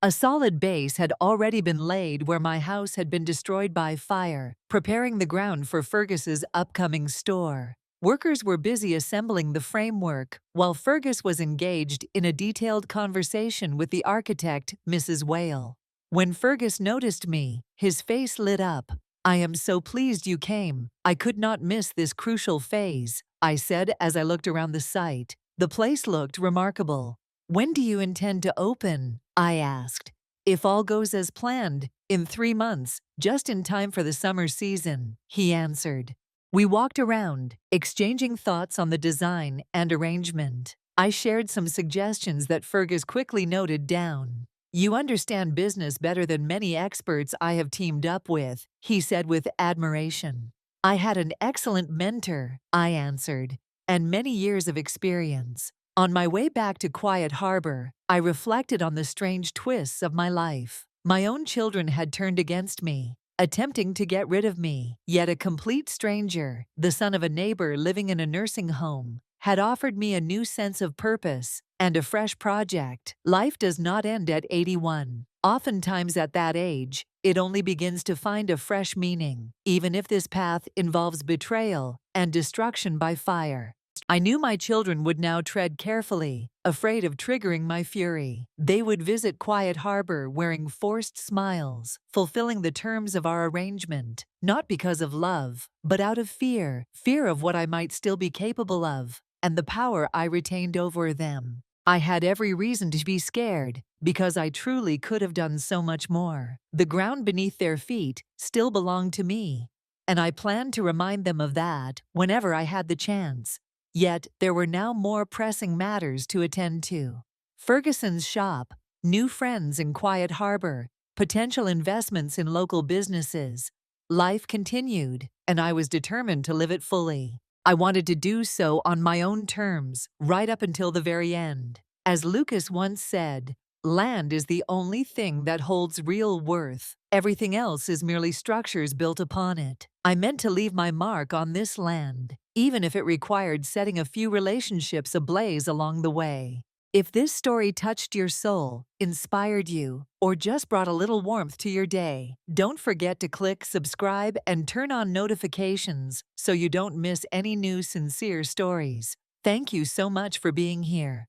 A solid base had already been laid where my house had been destroyed by fire, preparing the ground for Fergus's upcoming store. Workers were busy assembling the framework, while Fergus was engaged in a detailed conversation with the architect, Mrs. Whale. When Fergus noticed me, his face lit up. "I am so pleased you came. I could not miss this crucial phase," I said as I looked around the site. The place looked remarkable. "When do you intend to open?" I asked. "If all goes as planned, in 3 months, just in time for the summer season," he answered. We walked around, exchanging thoughts on the design and arrangement. I shared some suggestions that Fergus quickly noted down. "You understand business better than many experts I have teamed up with," he said with admiration. "I had an excellent mentor," I answered, "and many years of experience." On my way back to Quiet Harbor, I reflected on the strange twists of my life. My own children had turned against me, attempting to get rid of me, yet a complete stranger, the son of a neighbor living in a nursing home, had offered me a new sense of purpose and a fresh project. Life does not end at 81. Oftentimes at that age, it only begins to find a fresh meaning, even if this path involves betrayal and destruction by fire. I knew my children would now tread carefully, afraid of triggering my fury. They would visit Quiet Harbor wearing forced smiles, fulfilling the terms of our arrangement, not because of love, but out of fear of what I might still be capable of, and the power I retained over them. I had every reason to be scared, because I truly could have done so much more. The ground beneath their feet still belonged to me, and I planned to remind them of that whenever I had the chance. Yet there were now more pressing matters to attend to. Ferguson's shop, new friends in Quiet Harbor, potential investments in local businesses. Life continued, and I was determined to live it fully. I wanted to do so on my own terms, right up until the very end. As Lucas once said, "Land is the only thing that holds real worth. Everything else is merely structures built upon it." I meant to leave my mark on this land, even if it required setting a few relationships ablaze along the way. If this story touched your soul, inspired you, or just brought a little warmth to your day, don't forget to click subscribe and turn on notifications so you don't miss any new sincere stories. Thank you so much for being here.